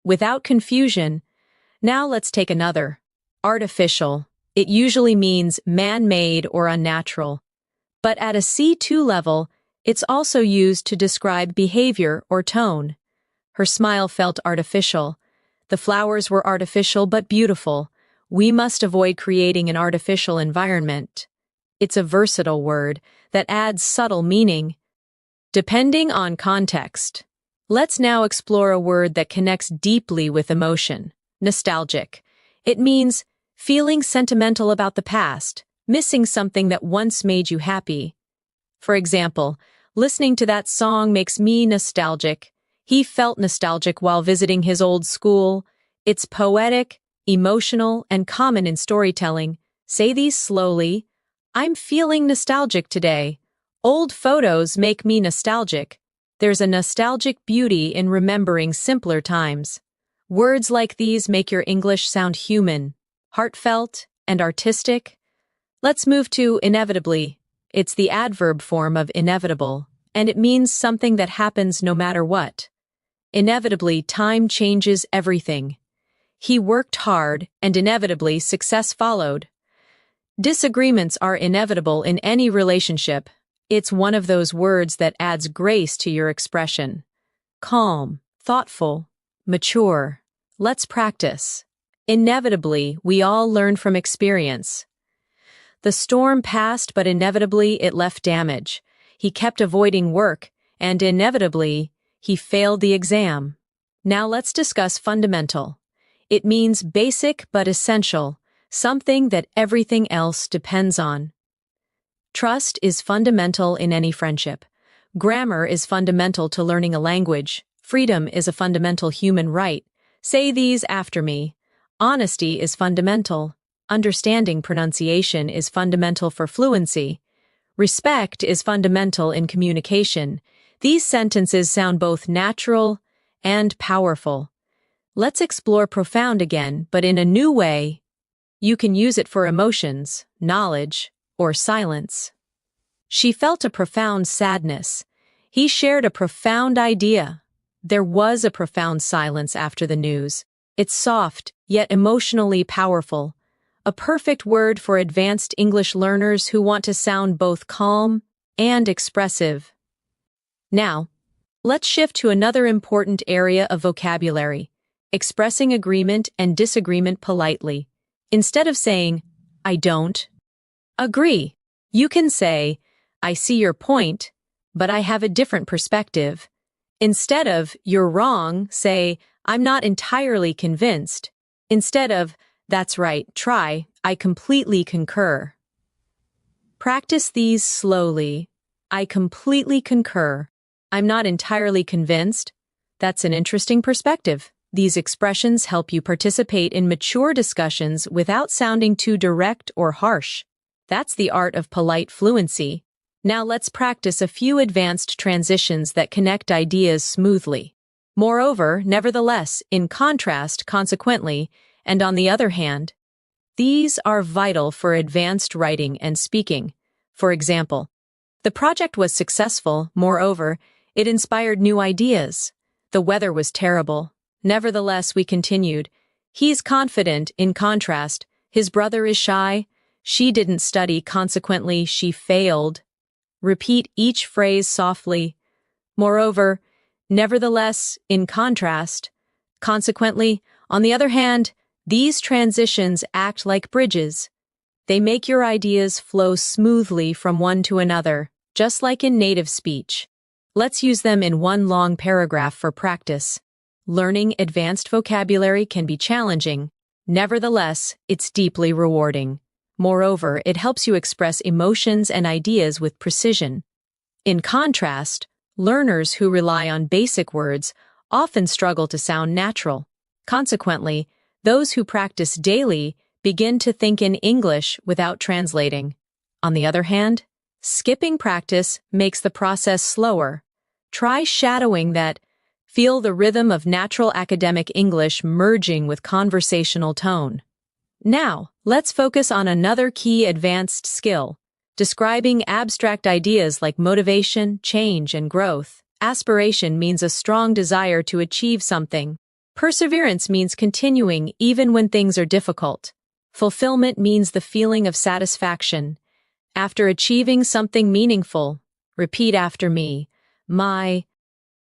without confusion. Now let's take another. Artificial. It usually means man-made or unnatural. But at a C2 level, it's also used to describe behavior or tone. Her smile felt artificial. The flowers were artificial but beautiful. We must avoid creating an artificial environment. It's a versatile word that adds subtle meaning, depending on context. Let's now explore a word that connects deeply with emotion. Nostalgic. It means feeling sentimental about the past, missing something that once made you happy. For example, listening to that song makes me nostalgic. He felt nostalgic while visiting his old school. It's poetic, emotional, and common in storytelling. Say these slowly. I'm feeling nostalgic today. Old photos make me nostalgic. There's a nostalgic beauty in remembering simpler times. Words like these make your English sound human, heartfelt, and artistic. Let's move to inevitably. It's the adverb form of inevitable, and it means something that happens no matter what. Inevitably, time changes everything. He worked hard, and inevitably, success followed. Disagreements are inevitable in any relationship. It's one of those words that adds grace to your expression. Calm, thoughtful, mature. Let's practice. Inevitably, we all learn from experience. The storm passed, but inevitably it left damage. He kept avoiding work, and inevitably, he failed the exam. Now let's discuss fundamental. It means basic but essential, something that everything else depends on. Trust is fundamental in any friendship. Grammar is fundamental to learning a language. Freedom is a fundamental human right. Say these after me. Honesty is fundamental. Understanding pronunciation is fundamental for fluency. Respect is fundamental in communication. These sentences sound both natural and powerful. Let's explore profound again, but in a new way. You can use it for emotions, knowledge, or silence. She felt a profound sadness. He shared a profound idea. There was a profound silence after the news. It's soft, yet emotionally powerful. A perfect word for advanced English learners who want to sound both calm and expressive. Now, let's shift to another important area of vocabulary, expressing agreement and disagreement politely. Instead of saying, I don't agree, you can say, I see your point, but I have a different perspective. Instead of, you're wrong, say, I'm not entirely convinced. Instead of, that's right, try, I completely concur. Practice these slowly. I completely concur. I'm not entirely convinced. That's an interesting perspective. These expressions help you participate in mature discussions without sounding too direct or harsh. That's the art of polite fluency. Now let's practice a few advanced transitions that connect ideas smoothly. Moreover, nevertheless, in contrast, consequently, and on the other hand, these are vital for advanced writing and speaking. For example, the project was successful. Moreover, it inspired new ideas. The weather was terrible. Nevertheless, we continued. He's confident. In contrast, his brother is shy. She didn't study. Consequently, she failed. Repeat each phrase softly. Moreover, nevertheless, in contrast. Consequently, on the other hand, these transitions act like bridges. They make your ideas flow smoothly from one to another, just like in native speech. Let's use them in one long paragraph for practice. Learning advanced vocabulary can be challenging. Nevertheless, it's deeply rewarding. Moreover, it helps you express emotions and ideas with precision. In contrast, learners who rely on basic words often struggle to sound natural. Consequently, those who practice daily begin to think in English without translating. On the other hand, skipping practice makes the process slower. Try shadowing that. Feel the rhythm of natural academic English merging with conversational tone. Now, let's focus on another key advanced skill, describing abstract ideas like motivation, change, and growth. Aspiration means a strong desire to achieve something. Perseverance means continuing even when things are difficult. Fulfillment means the feeling of satisfaction. After achieving something meaningful, repeat after me. My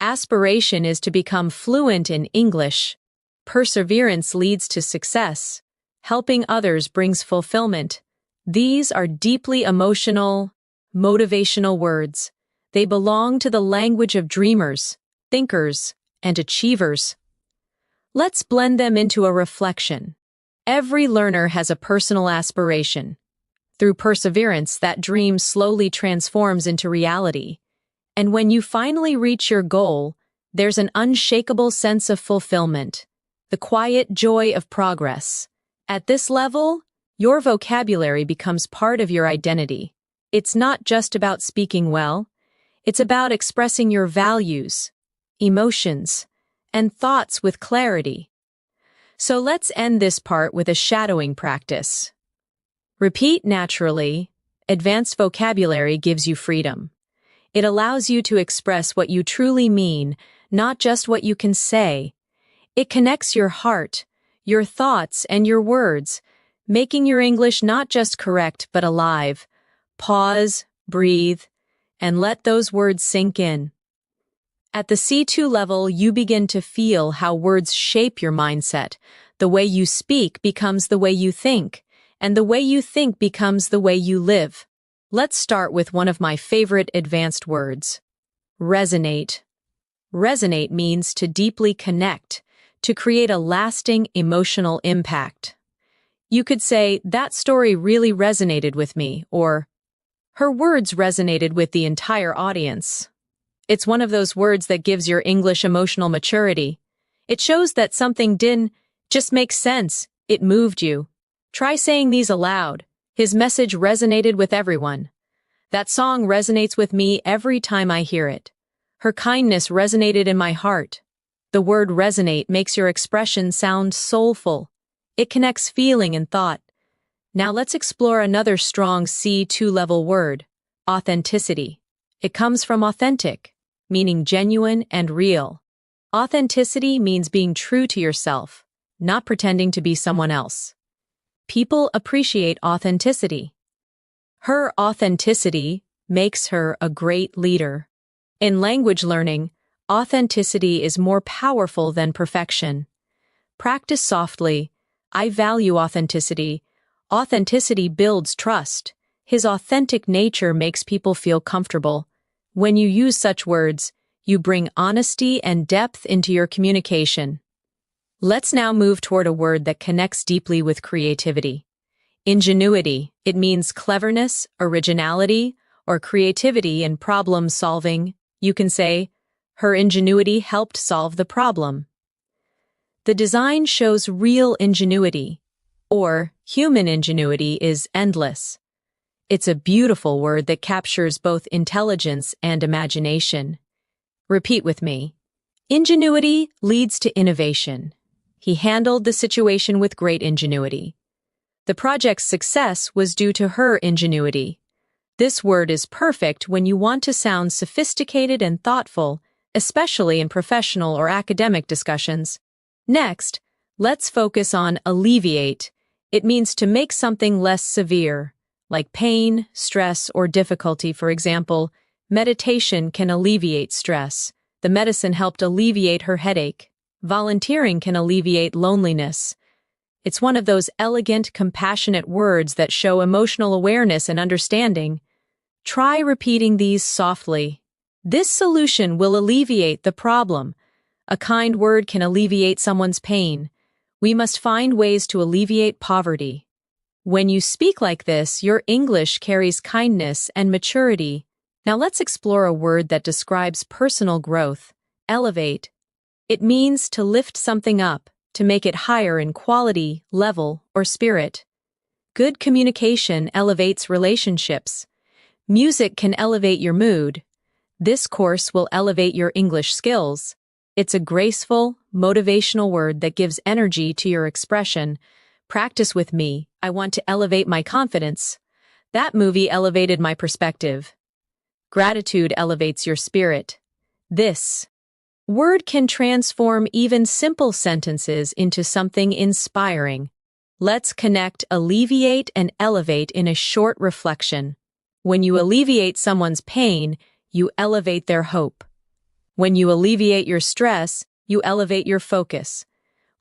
aspiration is to become fluent in English. Perseverance leads to success. Helping others brings fulfillment. These are deeply emotional, motivational words. They belong to the language of dreamers, thinkers, and achievers. Let's blend them into a reflection. Every learner has a personal aspiration. Through perseverance, that dream slowly transforms into reality. And when you finally reach your goal, there's an unshakable sense of fulfillment, the quiet joy of progress. At this level, your vocabulary becomes part of your identity. It's not just about speaking well, it's about expressing your values, emotions, and thoughts with clarity. So let's end this part with a shadowing practice. Repeat naturally. Advanced vocabulary gives you freedom. It allows you to express what you truly mean, not just what you can say. It connects your heart, your thoughts, and your words, making your English not just correct but alive. Pause, breathe, and let those words sink in. At the C2 level, you begin to feel how words shape your mindset. The way you speak becomes the way you think, and the way you think becomes the way you live. Let's start with one of my favorite advanced words. Resonate. Resonate means to deeply connect, to create a lasting emotional impact. You could say, that story really resonated with me, or her words resonated with the entire audience. It's one of those words that gives your English emotional maturity. It shows that something didn't just make sense, it moved you. Try saying these aloud. His message resonated with everyone. That song resonates with me every time I hear it. Her kindness resonated in my heart. The word resonate makes your expression sound soulful. It connects feeling and thought. Now let's explore another strong C2 level word, authenticity. It comes from authentic, meaning genuine and real. Authenticity means being true to yourself, not pretending to be someone else. People appreciate authenticity. Her authenticity makes her a great leader. In language learning, authenticity is more powerful than perfection. Practice softly. I value authenticity. Authenticity builds trust. His authentic nature makes people feel comfortable. When you use such words, you bring honesty and depth into your communication. Let's now move toward a word that connects deeply with creativity. Ingenuity. It means cleverness, originality, or creativity in problem solving. You can say, her ingenuity helped solve the problem. The design shows real ingenuity, or human ingenuity is endless. It's a beautiful word that captures both intelligence and imagination. Repeat with me. Ingenuity leads to innovation. He handled the situation with great ingenuity. The project's success was due to her ingenuity. This word is perfect when you want to sound sophisticated and thoughtful, especially in professional or academic discussions. Next, let's focus on alleviate. It means to make something less severe, like pain, stress, or difficulty. For example, meditation can alleviate stress. The medicine helped alleviate her headache. Volunteering can alleviate loneliness. It's one of those elegant, compassionate words that show emotional awareness and understanding. Try repeating these softly. This solution will alleviate the problem. A kind word can alleviate someone's pain. We must find ways to alleviate poverty. When you speak like this, your English carries kindness and maturity. Now let's explore a word that describes personal growth. Elevate. It means to lift something up, to make it higher in quality, level, or spirit. Good communication elevates relationships. Music can elevate your mood. This course will elevate your English skills. It's a graceful, motivational word that gives energy to your expression. Practice with me. I want to elevate my confidence. That movie elevated my perspective. Gratitude elevates your spirit. This word can transform even simple sentences into something inspiring. Let's connect alleviate and elevate in a short reflection. When you alleviate someone's pain, you elevate their hope. When you alleviate your stress, you elevate your focus.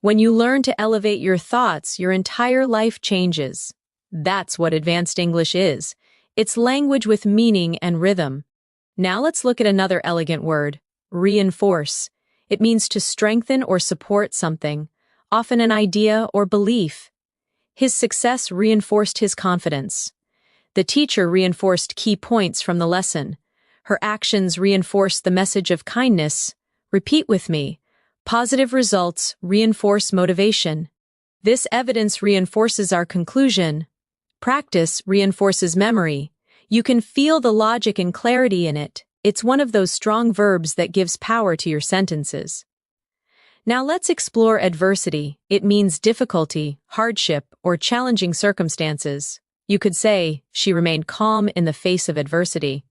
When you learn to elevate your thoughts, your entire life changes. That's what advanced English is. It's language with meaning and rhythm. Now let's look at another elegant word, reinforce. It means to strengthen or support something, often an idea or belief. His success reinforced his confidence. The teacher reinforced key points from the lesson. Her actions reinforced the message of kindness. Repeat with me. Positive results reinforce motivation. This evidence reinforces our conclusion. Practice reinforces memory. You can feel the logic and clarity in it. It's one of those strong verbs that gives power to your sentences. Now let's explore adversity. It means difficulty, hardship, or challenging circumstances. You could say, she remained calm in the face of adversity.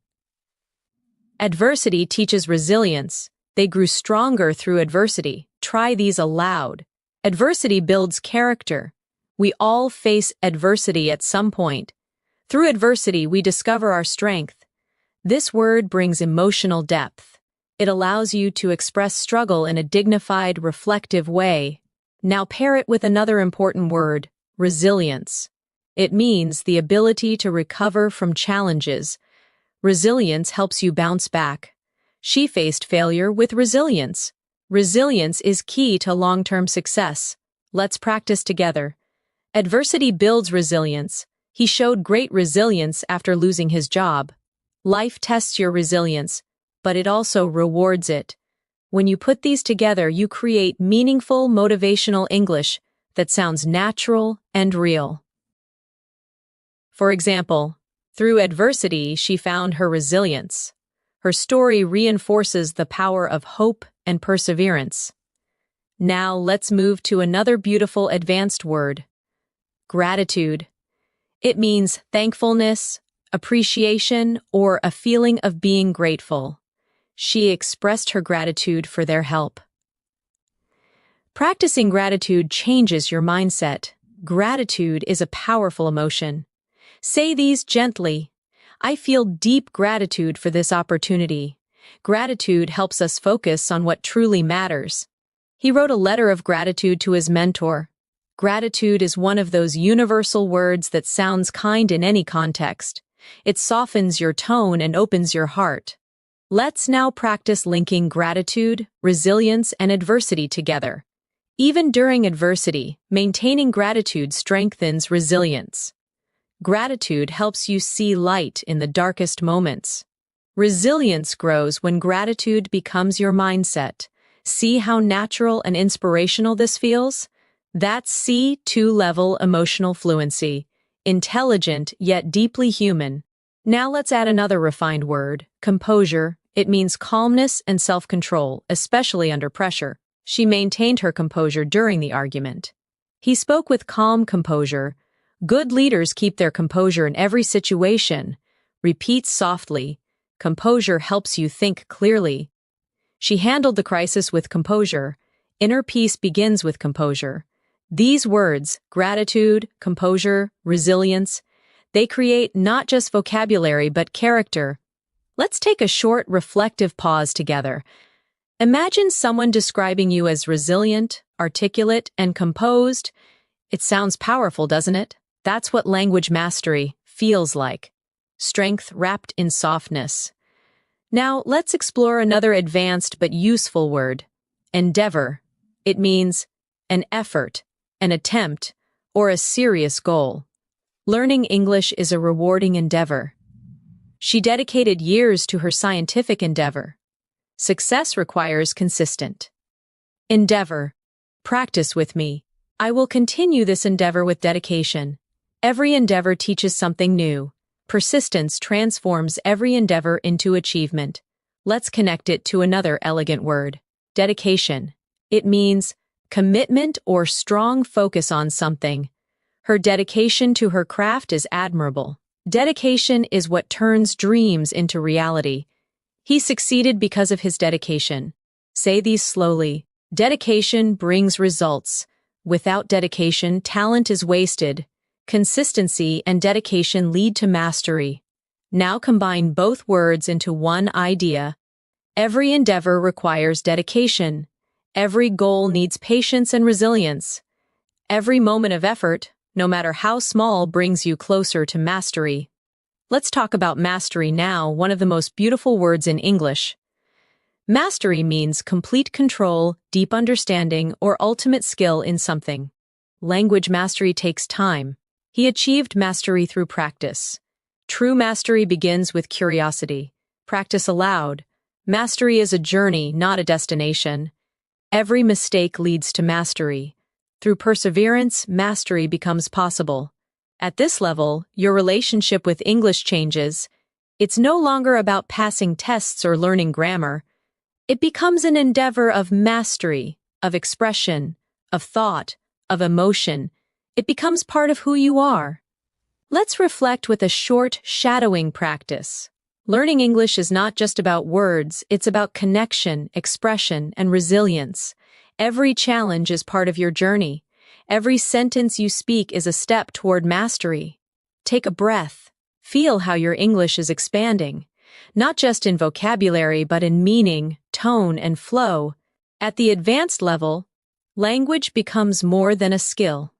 Adversity teaches resilience. They grew stronger through adversity. Try these aloud. Adversity builds character. We all face adversity at some point. Through adversity, we discover our strength. This word brings emotional depth. It allows you to express struggle in a dignified, reflective way. Now pair it with another important word, resilience. It means the ability to recover from challenges. Resilience helps you bounce back. She faced failure with resilience. Resilience is key to long-term success. Let's practice together. Adversity builds resilience. He showed great resilience after losing his job. Life tests your resilience, but it also rewards it. When you put these together, you create meaningful, motivational English that sounds natural and real. For example, through adversity, she found her resilience. Her story reinforces the power of hope and perseverance. Now let's move to another beautiful advanced word, gratitude. It means thankfulness, appreciation, or a feeling of being grateful. She expressed her gratitude for their help. Practicing gratitude changes your mindset. Gratitude is a powerful emotion. Say these gently. I feel deep gratitude for this opportunity. Gratitude helps us focus on what truly matters. He wrote a letter of gratitude to his mentor. Gratitude is one of those universal words that sounds kind in any context. It softens your tone and opens your heart. Let's now practice linking gratitude, resilience, and adversity together. Even during adversity, maintaining gratitude strengthens resilience. Gratitude helps you see light in the darkest moments. Resilience grows when gratitude becomes your mindset. See how natural and inspirational this feels? That's C2-level emotional fluency. Intelligent yet deeply human. Now let's add another refined word, composure. It means calmness and self-control, especially under pressure. She maintained her composure during the argument. He spoke with calm composure. Good leaders keep their composure in every situation. Repeat softly. Composure helps you think clearly. She handled the crisis with composure. Inner peace begins with composure. These words, gratitude, composure, resilience, they create not just vocabulary but character. Let's take a short, reflective pause together. Imagine someone describing you as resilient, articulate, and composed. It sounds powerful, doesn't it? That's what language mastery feels like. Strength wrapped in softness. Now, let's explore another advanced but useful word, endeavor. It means an effort, an attempt, or a serious goal. Learning English is a rewarding endeavor. She dedicated years to her scientific endeavor. Success requires consistent endeavor. Practice with me. I will continue this endeavor with dedication. Every endeavor teaches something new. Persistence transforms every endeavor into achievement. Let's connect it to another elegant word, dedication. It means commitment or strong focus on something. Her dedication to her craft is admirable. Dedication is what turns dreams into reality. He succeeded because of his dedication. Say these slowly. Dedication brings results. Without dedication, talent is wasted. Consistency and dedication lead to mastery. Now combine both words into one idea. Every endeavor requires dedication. Every goal needs patience and resilience. Every moment of effort, no matter how small, brings you closer to mastery. Let's talk about mastery now, one of the most beautiful words in English. Mastery means complete control, deep understanding, or ultimate skill in something. Language mastery takes time. He achieved mastery through practice. True mastery begins with curiosity. Practice aloud. Mastery is a journey, not a destination. Every mistake leads to mastery. Through perseverance, mastery becomes possible. At this level, your relationship with English changes. It's no longer about passing tests or learning grammar. It becomes an endeavor of mastery, of expression, of thought, of emotion. It becomes part of who you are. Let's reflect with a short shadowing practice. Learning English is not just about words, it's about connection, expression, and resilience. Every challenge is part of your journey. Every sentence you speak is a step toward mastery. Take a breath. Feel how your English is expanding, not just in vocabulary but in meaning, tone, and flow. At the advanced level, language becomes more than a skill.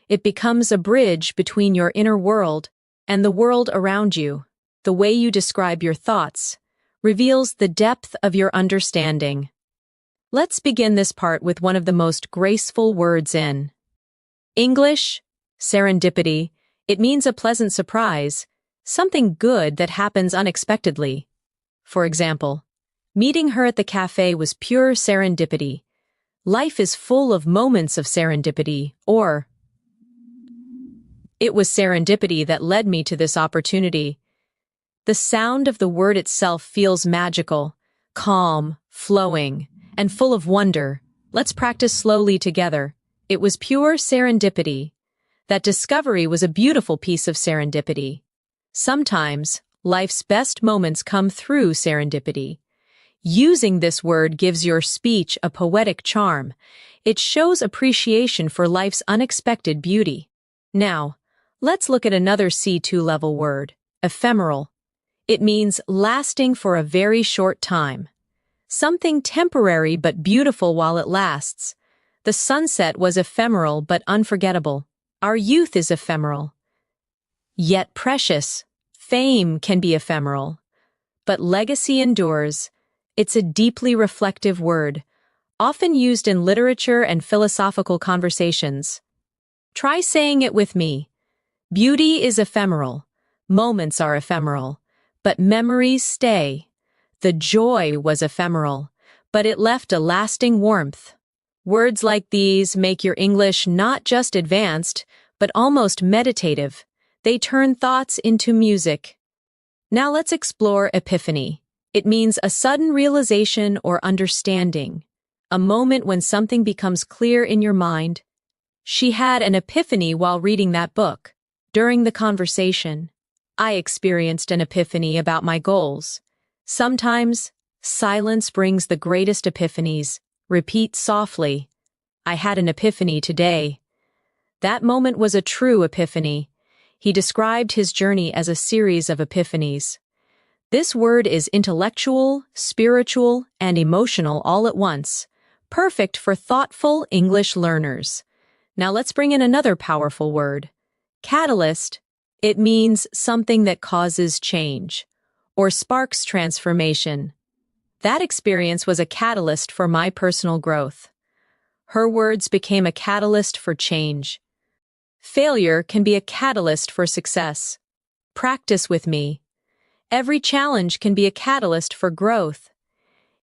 It becomes a bridge between your inner world and the world around you. The way you describe your thoughts reveals the depth of your understanding. Let's begin this part with one of the most graceful words in English, serendipity. It means a pleasant surprise, something good that happens unexpectedly. For example, meeting her at the cafe was pure serendipity. Life is full of moments of serendipity, or it was serendipity that led me to this opportunity. The sound of the word itself feels magical, calm, flowing, and full of wonder. Let's practice slowly together. It was pure serendipity. That discovery was a beautiful piece of serendipity. Sometimes, life's best moments come through serendipity. Using this word gives your speech a poetic charm. It shows appreciation for life's unexpected beauty. Now, let's look at another C2-level word, ephemeral. It means lasting for a very short time. Something temporary but beautiful while it lasts. The sunset was ephemeral but unforgettable. Our youth is ephemeral, yet precious. Fame can be ephemeral, but legacy endures. It's a deeply reflective word, often used in literature and philosophical conversations. Try saying it with me. Beauty is ephemeral. Moments are ephemeral, but memories stay. The joy was ephemeral, but it left a lasting warmth. Words like these make your English not just advanced, but almost meditative. They turn thoughts into music. Now let's explore epiphany. It means a sudden realization or understanding, a moment when something becomes clear in your mind. She had an epiphany while reading that book. During the conversation, I experienced an epiphany about my goals. Sometimes, silence brings the greatest epiphanies. Repeat softly. I had an epiphany today. That moment was a true epiphany. He described his journey as a series of epiphanies. This word is intellectual, spiritual, and emotional all at once, perfect for thoughtful English learners. Now let's bring in another powerful word. Catalyst. It means something that causes change or sparks transformation. That experience was a catalyst for my personal growth. Her words became a catalyst for change. Failure can be a catalyst for success. Practice with me. Every challenge can be a catalyst for growth.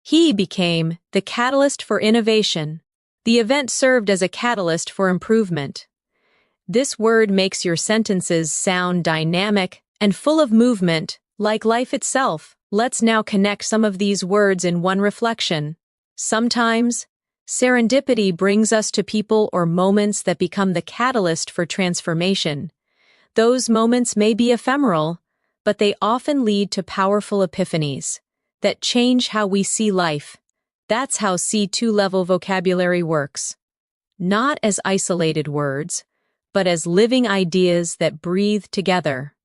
He became the catalyst for innovation. The event served as a catalyst for improvement. This word makes your sentences sound dynamic and full of movement, like life itself. Let's now connect some of these words in one reflection. Sometimes, serendipity brings us to people or moments that become the catalyst for transformation. Those moments may be ephemeral, but they often lead to powerful epiphanies that change how we see life. That's how C2 level vocabulary works. Not as isolated words, but as living ideas that breathe together.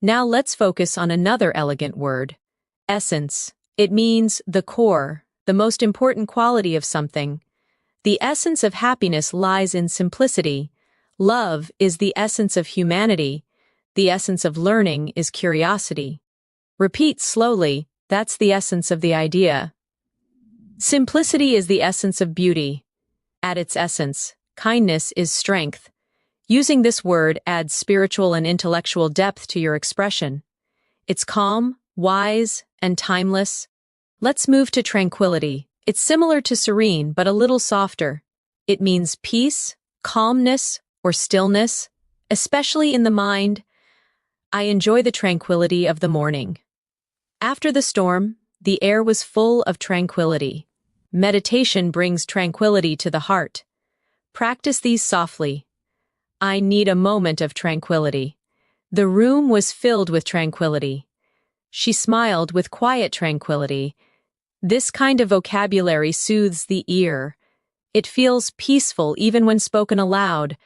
Now let's focus on another elegant word, essence. It means the core, the most important quality of something. The essence of happiness lies in simplicity. Love is the essence of humanity. The essence of learning is curiosity. Repeat slowly, that's the essence of the idea. Simplicity is the essence of beauty. At its essence, kindness is strength. Using this word adds spiritual and intellectual depth to your expression. It's calm, wise, and timeless. Let's move to tranquility. It's similar to serene, but a little softer. It means peace, calmness, or stillness, especially in the mind. I enjoy the tranquility of the morning. After the storm, the air was full of tranquility. Meditation brings tranquility to the heart. Practice these softly. I need a moment of tranquility. The room was filled with tranquility. She smiled with quiet tranquility. This kind of vocabulary soothes the ear. It feels peaceful even when spoken aloud.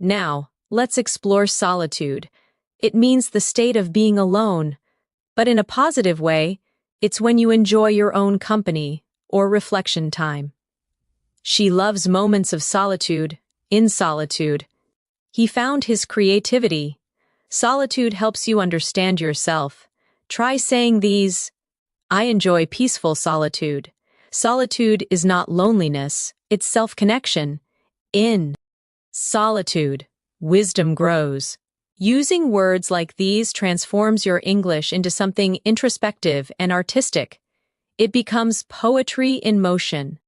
Now, let's explore solitude. It means the state of being alone. But in a positive way, it's when you enjoy your own company or reflection time. She loves moments of solitude. In solitude, he found his creativity. Solitude helps you understand yourself. Try saying these. I enjoy peaceful solitude. Solitude is not loneliness, it's self-connection. In solitude, wisdom grows. Using words like these transforms your English into something introspective and artistic. It becomes poetry in motion.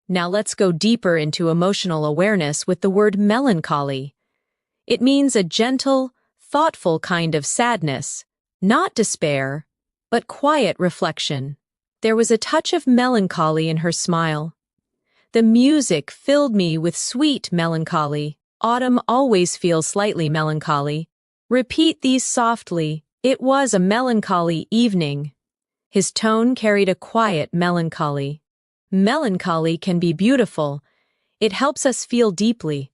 Now let's go deeper into emotional awareness with the word melancholy. It means a gentle, thoughtful kind of sadness, not despair, but quiet reflection. There was a touch of melancholy in her smile. The music filled me with sweet melancholy. Autumn always feels slightly melancholy. Repeat these softly. It was a melancholy evening. His tone carried a quiet melancholy. Melancholy can be beautiful. It helps us feel deeply.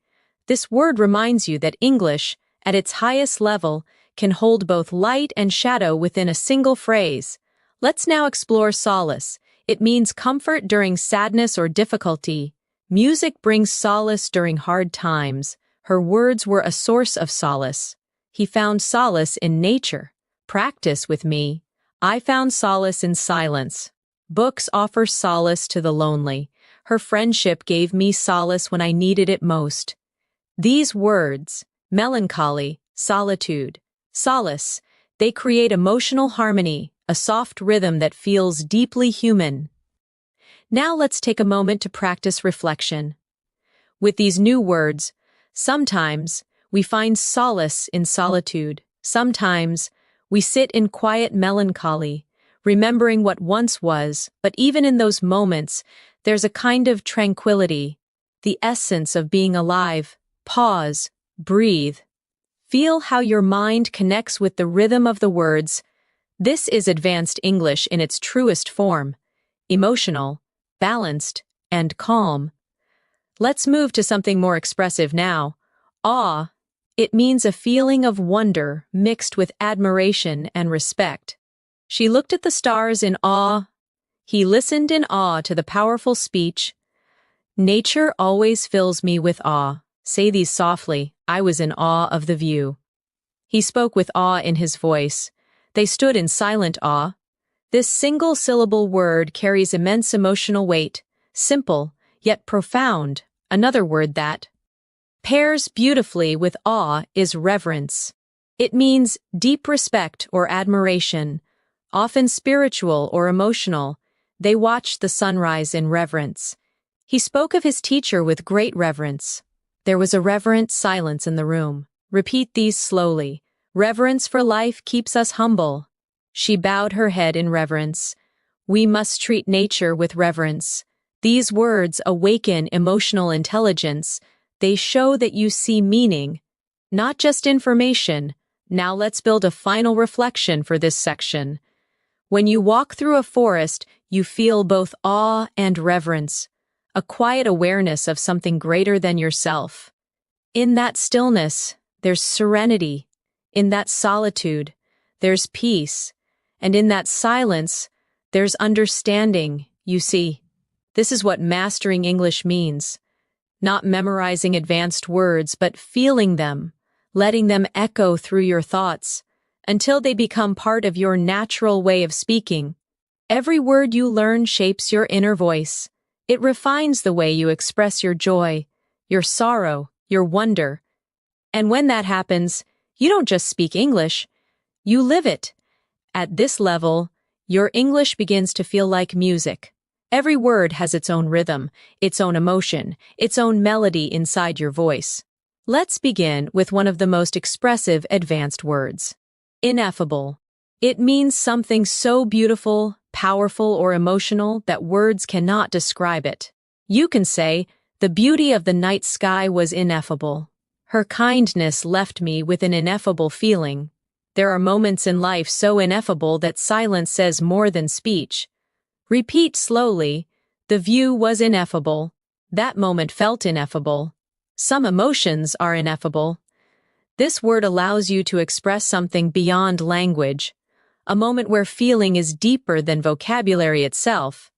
This word reminds you that English, at its highest level, can hold both light and shadow within a single phrase. Let's now explore solace. It means comfort during sadness or difficulty. Music brings solace during hard times. Her words were a source of solace. He found solace in nature. Practice with me. I found solace in silence. Books offer solace to the lonely. Her friendship gave me solace when I needed it most. These words, melancholy, solitude, solace, they create emotional harmony, a soft rhythm that feels deeply human. Now let's take a moment to practice reflection. With these new words, sometimes we find solace in solitude. Sometimes we sit in quiet melancholy, remembering what once was, but even in those moments, there's a kind of tranquility, the essence of being alive. Pause, breathe. Feel how your mind connects with the rhythm of the words. This is advanced English in its truest form, emotional, balanced, and calm. Let's move to something more expressive now. Awe. It means a feeling of wonder mixed with admiration and respect. She looked at the stars in awe. He listened in awe to the powerful speech. Nature always fills me with awe. Say these softly. I was in awe of the view. He spoke with awe in his voice. They stood in silent awe. This single-syllable word carries immense emotional weight, simple, yet profound. Another word that pairs beautifully with awe is reverence. It means deep respect or admiration, often spiritual or emotional. They watched the sunrise in reverence. He spoke of his teacher with great reverence. There was a reverent silence in the room. Repeat these slowly. Reverence for life keeps us humble. She bowed her head in reverence. We must treat nature with reverence. These words awaken emotional intelligence. They show that you see meaning, not just information. Now let's build a final reflection for this section. When you walk through a forest, you feel both awe and reverence, a quiet awareness of something greater than yourself. In that stillness, there's serenity. In that solitude, there's peace. And in that silence, there's understanding. You see, this is what mastering English means. Not memorizing advanced words, but feeling them, letting them echo through your thoughts, until they become part of your natural way of speaking. Every word you learn shapes your inner voice. It refines the way you express your joy, your sorrow, your wonder. And when that happens, you don't just speak English, you live it. At this level, your English begins to feel like music. Every word has its own rhythm, its own emotion, its own melody inside your voice. Let's begin with one of the most expressive advanced words. Ineffable. It means something so beautiful, powerful, or emotional that words cannot describe it. You can say, the beauty of the night sky was ineffable. Her kindness left me with an ineffable feeling. There are moments in life so ineffable that silence says more than speech. Repeat slowly, the view was ineffable. That moment felt ineffable. Some emotions are ineffable. This word allows you to express something beyond language, a moment where feeling is deeper than vocabulary itself.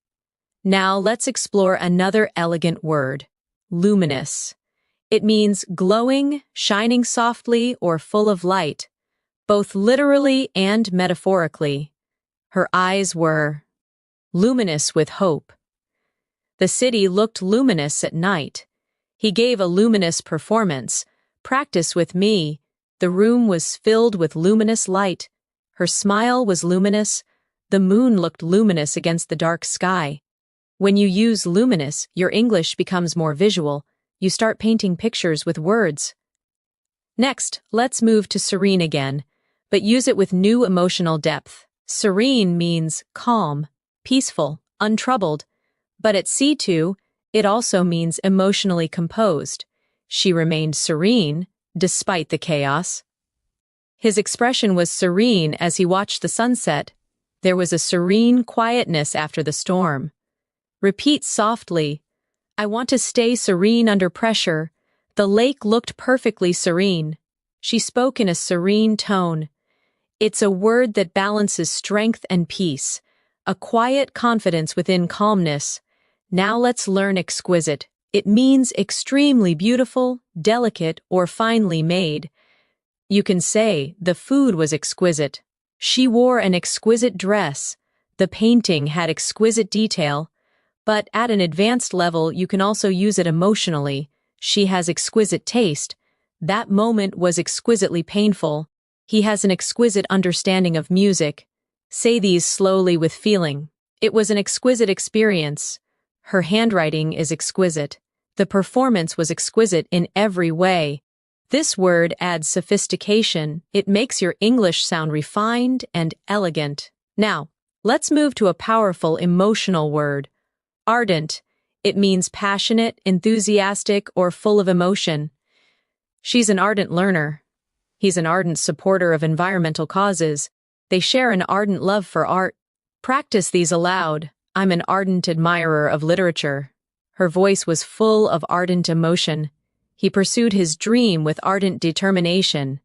Now let's explore another elegant word, luminous. It means glowing, shining softly, or full of light, both literally and metaphorically. Her eyes were luminous with hope. The city looked luminous at night. He gave a luminous performance. Practice with me. The room was filled with luminous light. Her smile was luminous. The moon looked luminous against the dark sky. When you use luminous, your English becomes more visual. You start painting pictures with words. Next, let's move to serene again, but use it with new emotional depth. Serene means calm, peaceful, untroubled. But at C2, it also emotionally emotionally composed. She remained serene, despite the chaos. His expression was serene as he watched the sunset. There was a serene quietness after the storm. Repeat softly, I want to stay serene under pressure. The lake looked perfectly serene. She spoke in a serene tone. It's a word that balances strength and peace, a quiet confidence within calmness. Now let's learn exquisite, It means extremely beautiful, delicate, or finely made. You can say, the food was exquisite. She wore an exquisite dress. The painting had exquisite detail. But at an advanced level, you can also use it emotionally. She has exquisite taste. That moment was exquisitely painful. He has an exquisite understanding of music. Say these slowly with feeling. It was an exquisite experience. Her handwriting is exquisite. The performance was exquisite in every way. This word adds sophistication. It makes your English sound refined and elegant. Now, let's move to a powerful emotional word. Ardent. It means passionate, enthusiastic, or full of emotion. She's an ardent learner. He's an ardent supporter of environmental causes. They share an ardent love for art. Practice these aloud. I'm an ardent admirer of literature. Her voice was full of ardent emotion. He pursued his dream with ardent determination.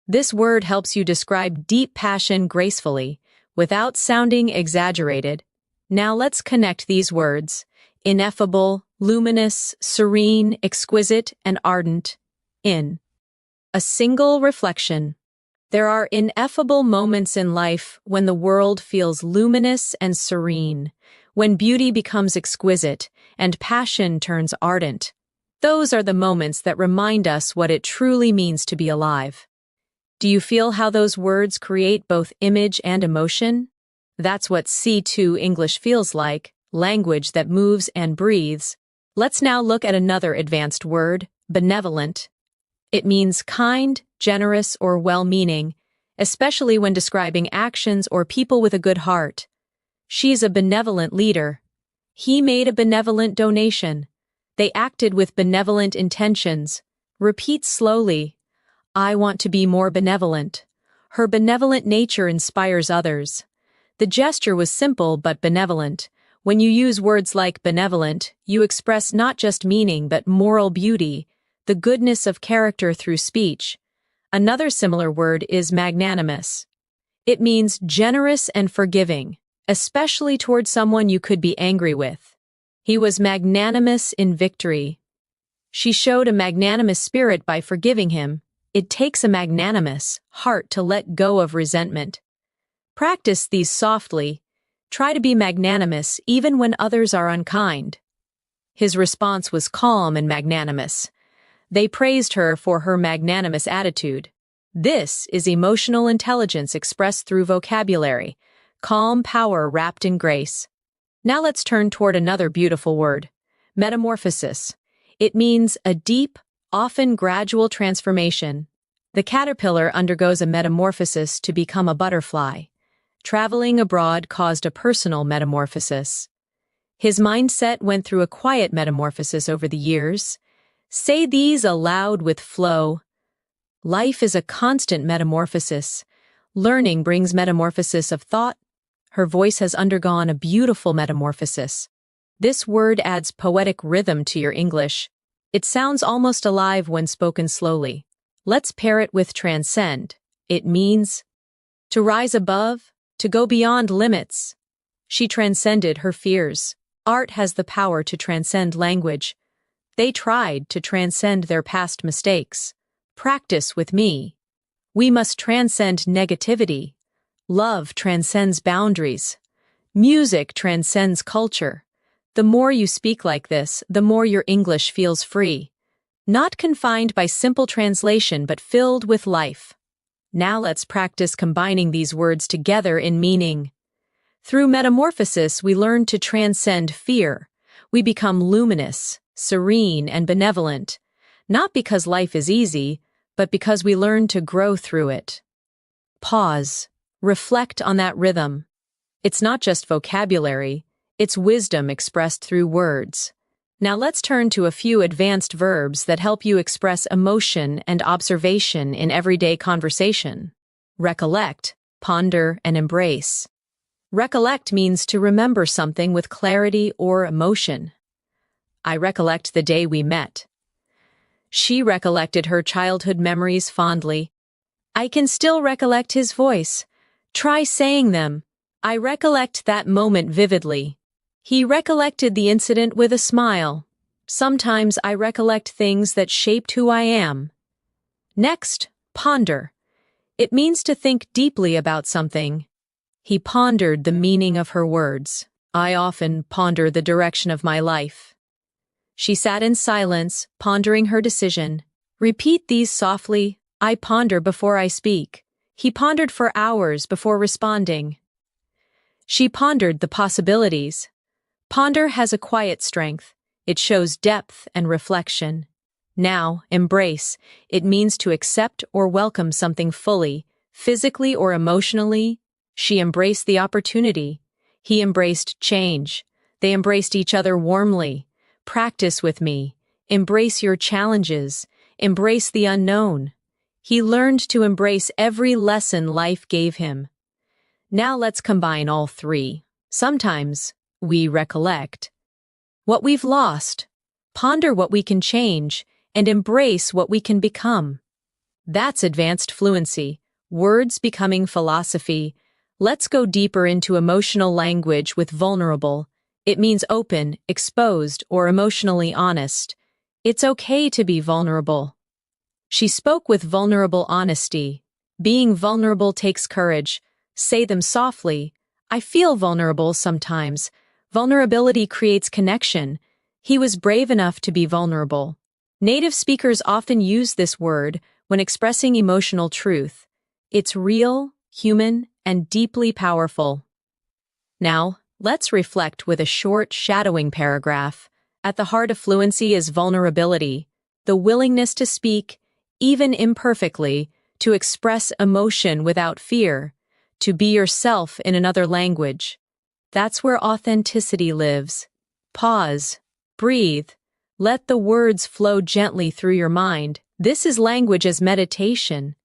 This word helps you describe deep passion gracefully, without sounding exaggerated. Now let's connect these words: ineffable, luminous, serene, exquisite, and ardent, in a single reflection. There are ineffable moments in life when the world feels luminous and serene, when beauty becomes exquisite and passion turns ardent. Those are the moments that remind us what it truly means to be alive. Do you feel how those words create both image and emotion? That's what C2 English feels like, language that moves and breathes. Let's now look at another advanced word, benevolent. It means kind, generous, or well-meaning, especially when describing actions or people with a good heart. She's a benevolent leader. He made a benevolent donation. They acted with benevolent intentions. Repeat slowly. I want to be more benevolent. Her benevolent nature inspires others. The gesture was simple but benevolent. When you use words like benevolent, you express not just meaning but moral beauty, the goodness of character through speech. Another similar word is magnanimous. It means generous and forgiving, especially toward someone you could be angry with. He was magnanimous in victory. She showed a magnanimous spirit by forgiving him. It takes a magnanimous heart to let go of resentment. Practice these softly. Try to be magnanimous even when others are unkind. His response was calm and magnanimous. They praised her for her magnanimous attitude. This is emotional intelligence expressed through vocabulary, calm power wrapped in grace. Now let's turn toward another beautiful word, metamorphosis. It means a deep, often gradual transformation. The caterpillar undergoes a metamorphosis to become a butterfly. Traveling abroad caused a personal metamorphosis. His mindset went through a quiet metamorphosis over the years. Say these aloud with flow. Life is a constant metamorphosis. Learning brings metamorphosis of thought. Her voice has undergone a beautiful metamorphosis. This word adds poetic rhythm to your English. It sounds almost alive when spoken slowly. Let's pair it with transcend. It means to rise above, to go beyond limits. She transcended her fears. Art has the power to transcend language. They tried to transcend their past mistakes. Practice with me. We must transcend negativity. Love transcends boundaries. Music transcends culture. The more you speak like this, the more your English feels free. Not confined by simple translation, but filled with life. Now let's practice combining these words together in meaning. Through metamorphosis, we learn to transcend fear. We become luminous, serene, and benevolent, not because life is easy, but because we learn to grow through it. Pause. Reflect on that rhythm. It's not just vocabulary, it's wisdom expressed through words. Now let's turn to a few advanced verbs that help you express emotion and observation in everyday conversation. Recollect, ponder, and embrace. Recollect means to remember something with clarity or emotion. I recollect the day we met. She recollected her childhood memories fondly. I can still recollect his voice. Try saying them. I recollect that moment vividly. He recollected the incident with a smile. Sometimes I recollect things that shaped who I am. Next, ponder. It means to think deeply about something. He pondered the meaning of her words. I often ponder the direction of my life. She sat in silence, pondering her decision. Repeat these softly. I ponder before I speak. He pondered for hours before responding. She pondered the possibilities. Ponder has a quiet strength. It shows depth and reflection. Now, embrace. It means to accept or welcome something fully, physically or emotionally. She embraced the opportunity. He embraced change. They embraced each other warmly. Practice with me. Embrace your challenges. Embrace the unknown. He learned to embrace every lesson life gave him. Now let's combine all three. Sometimes we recollect what we've lost, ponder what we can change, and embrace what we can become. That's advanced fluency, words becoming philosophy. Let's go deeper into emotional language with vulnerable. It means open, exposed, or emotionally honest. It's okay to be vulnerable. She spoke with vulnerable honesty. Being vulnerable takes courage. Say them softly. I feel vulnerable sometimes. Vulnerability creates connection. He was brave enough to be vulnerable. Native speakers often use this word when expressing emotional truth. It's real, human, and deeply powerful. Now, let's reflect with a short, shadowing paragraph. At the heart of fluency is vulnerability, the willingness to speak, even imperfectly, to express emotion without fear, to be yourself in another language. That's where authenticity lives. Pause. Breathe. Let the words flow gently through your mind. This is language as meditation.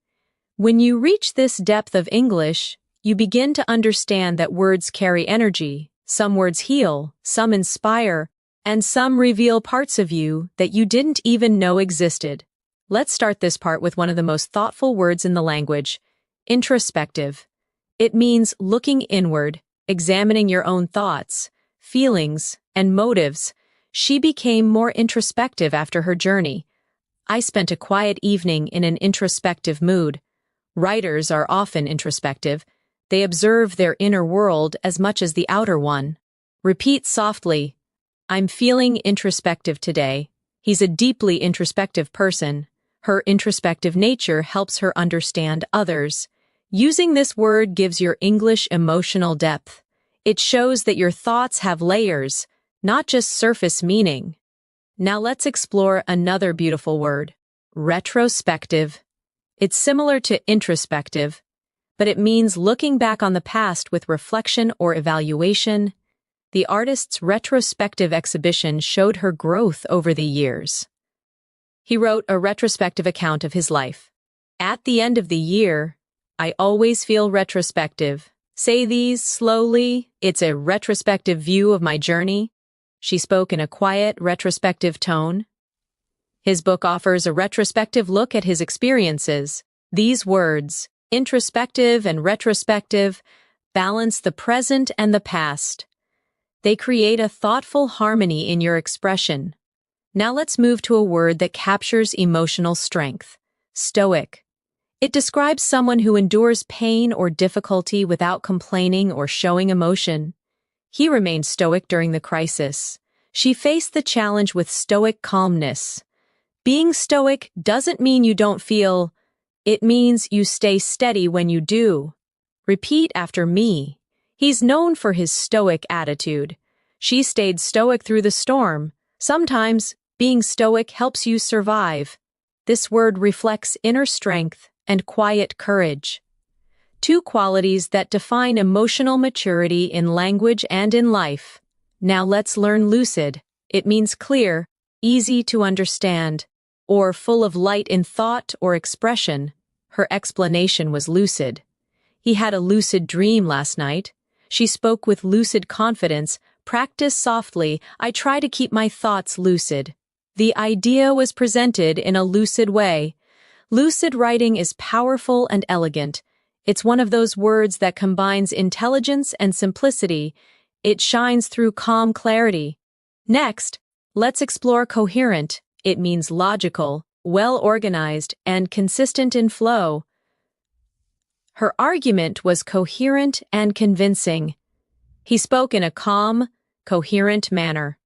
When you reach this depth of English, you begin to understand that words carry energy. Some words heal, some inspire, and some reveal parts of you that you didn't even know existed. Let's start this part with one of the most thoughtful words in the language, introspective. It means looking inward, examining your own thoughts, feelings, and motives. She became more introspective after her journey. I spent a quiet evening in an introspective mood. Writers are often introspective. They observe their inner world as much as the outer one. Repeat softly, I'm feeling introspective today. He's a deeply introspective person. Her introspective nature helps her understand others. Using this word gives your English emotional depth. It shows that your thoughts have layers, not just surface meaning. Now let's explore another beautiful word, retrospective. It's similar to introspective, but it means looking back on the past with reflection or evaluation. The artist's retrospective exhibition showed her growth over the years. He wrote a retrospective account of his life. At the end of the year, I always feel retrospective. Say these slowly. It's a retrospective view of my journey. She spoke in a quiet, retrospective tone. His book offers a retrospective look at his experiences. These words, introspective and retrospective, balance the present and the past. They create a thoughtful harmony in your expression. Now let's move to a word that captures emotional strength, stoic. It describes someone who endures pain or difficulty without complaining or showing emotion. He remained stoic during the crisis. She faced the challenge with stoic calmness. Being stoic doesn't mean you don't feel. It means you stay steady when you do. Repeat after me. He's known for his stoic attitude. She stayed stoic through the storm. Sometimes, being stoic helps you survive. This word reflects inner strength and quiet courage. Two qualities that define emotional maturity in language and in life. Now let's learn lucid. It means clear, easy to understand, or full of light in thought or expression. Her explanation was lucid. He had a lucid dream last night. She spoke with lucid confidence. Practice softly. I try to keep my thoughts lucid. The idea was presented in a lucid way. Lucid writing is powerful and elegant. It's one of those words that combines intelligence and simplicity. It shines through calm clarity. Next, Let's explore coherent. It means logical, well-organized, and consistent in flow. Her argument was coherent and convincing. He spoke in a calm, coherent manner.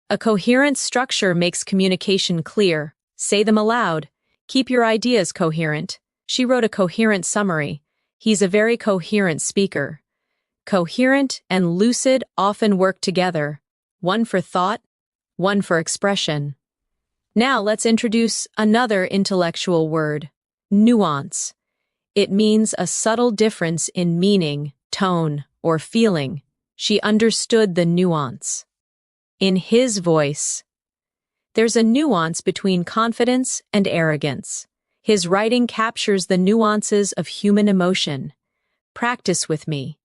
A coherent structure makes communication clear. Say them aloud. Keep your ideas coherent. She wrote a coherent summary. He's a very coherent speaker. Coherent and lucid often work together, one for thought, one for expression. Now let's introduce another intellectual word, nuance. It means a subtle difference in meaning, tone, or feeling. She understood the nuance. In his voice. There's a nuance between confidence and arrogance. His writing captures the nuances of human emotion. Practice with me.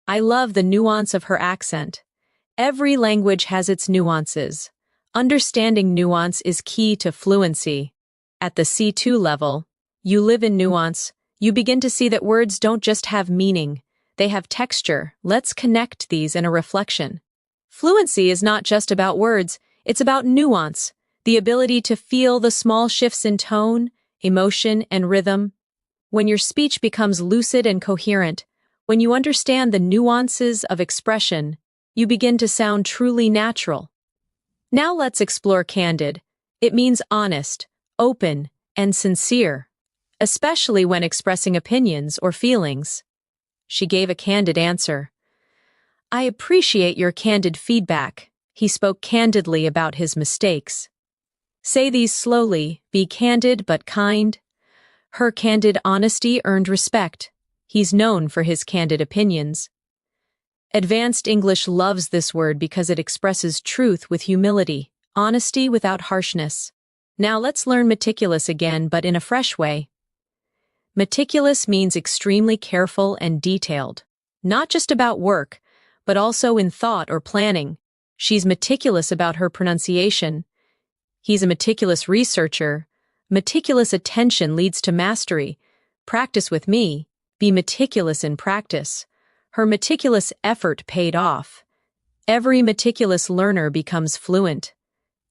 I love the nuance of her accent. Every language has its nuances. Understanding nuance is key to fluency. At the C2 level, you live in nuance. You begin to see that words don't just have meaning. They have texture. Let's connect these in a reflection. Fluency is not just about words. It's about nuance, the ability to feel the small shifts in tone, emotion, and rhythm. When your speech becomes lucid and coherent, when you understand the nuances of expression, you begin to sound truly natural. Now let's explore candid. It means honest, open, and sincere, especially when expressing opinions or feelings. She gave a candid answer. I appreciate your candid feedback. He spoke candidly about his mistakes. Say these slowly, be candid but kind. Her candid honesty earned respect. He's known for his candid opinions. Advanced English loves this word because it expresses truth with humility, honesty without harshness. Now let's learn meticulous again, but in a fresh way. Meticulous means extremely careful and detailed, not just about work, but also in thought or planning. She's meticulous about her pronunciation. He's a meticulous researcher. Meticulous attention leads to mastery. Practice with me. Be meticulous in practice. Her meticulous effort paid off. Every meticulous learner becomes fluent.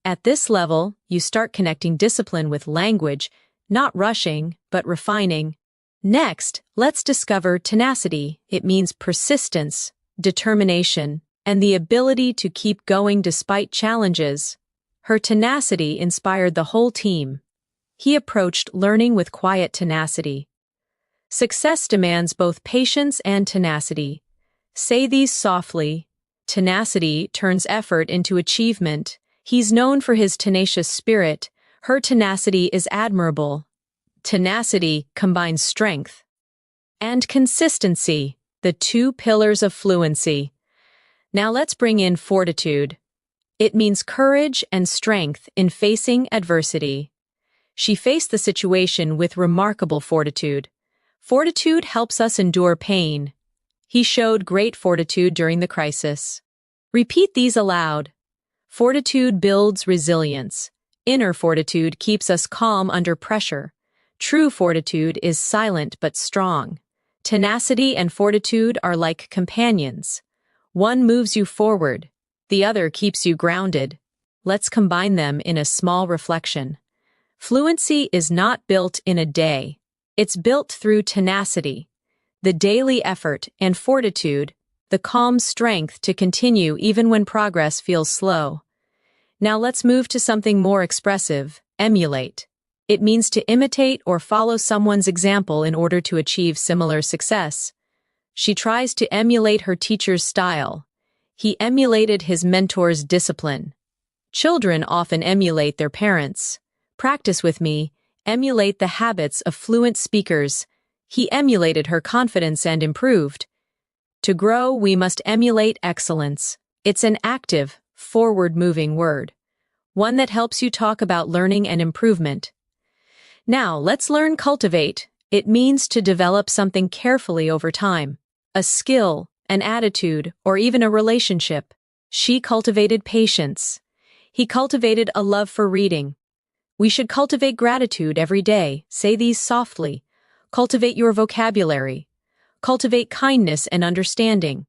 At this level, you start connecting discipline with language, not rushing, but refining. Next, let's discover tenacity. It means persistence, determination, and the ability to keep going despite challenges. Her tenacity inspired the whole team. He approached learning with quiet tenacity. Success demands both patience and tenacity. Say these softly. Tenacity turns effort into achievement. He's known for his tenacious spirit. Her tenacity is admirable. Tenacity combines strength and consistency, the two pillars of fluency. Now let's bring in fortitude. It means courage and strength in facing adversity. She faced the situation with remarkable fortitude. Fortitude helps us endure pain. He showed great fortitude during the crisis. Repeat these aloud. Fortitude builds resilience. Inner fortitude keeps us calm under pressure. True fortitude is silent but strong. Tenacity and fortitude are like companions. One moves you forward, the other keeps you grounded. Let's combine them in a small reflection. Fluency is not built in a day. It's built through tenacity, the daily effort, and fortitude, the calm strength to continue even when progress feels slow. Now let's move to something more expressive, emulate. It means to imitate or follow someone's example in order to achieve similar success. She tries to emulate her teacher's style. He emulated his mentor's discipline. Children often emulate their parents. Practice with me. Emulate the habits of fluent speakers. He emulated her confidence and improved. To grow, we must emulate excellence. It's an active, forward-moving word, one that helps you talk about learning and improvement. Now, let's learn cultivate. It means to develop something carefully over time, a skill, an attitude, or even a relationship. She cultivated patience. He cultivated a love for reading. We should cultivate gratitude every day. Say these softly. Cultivate your vocabulary. Cultivate kindness and understanding.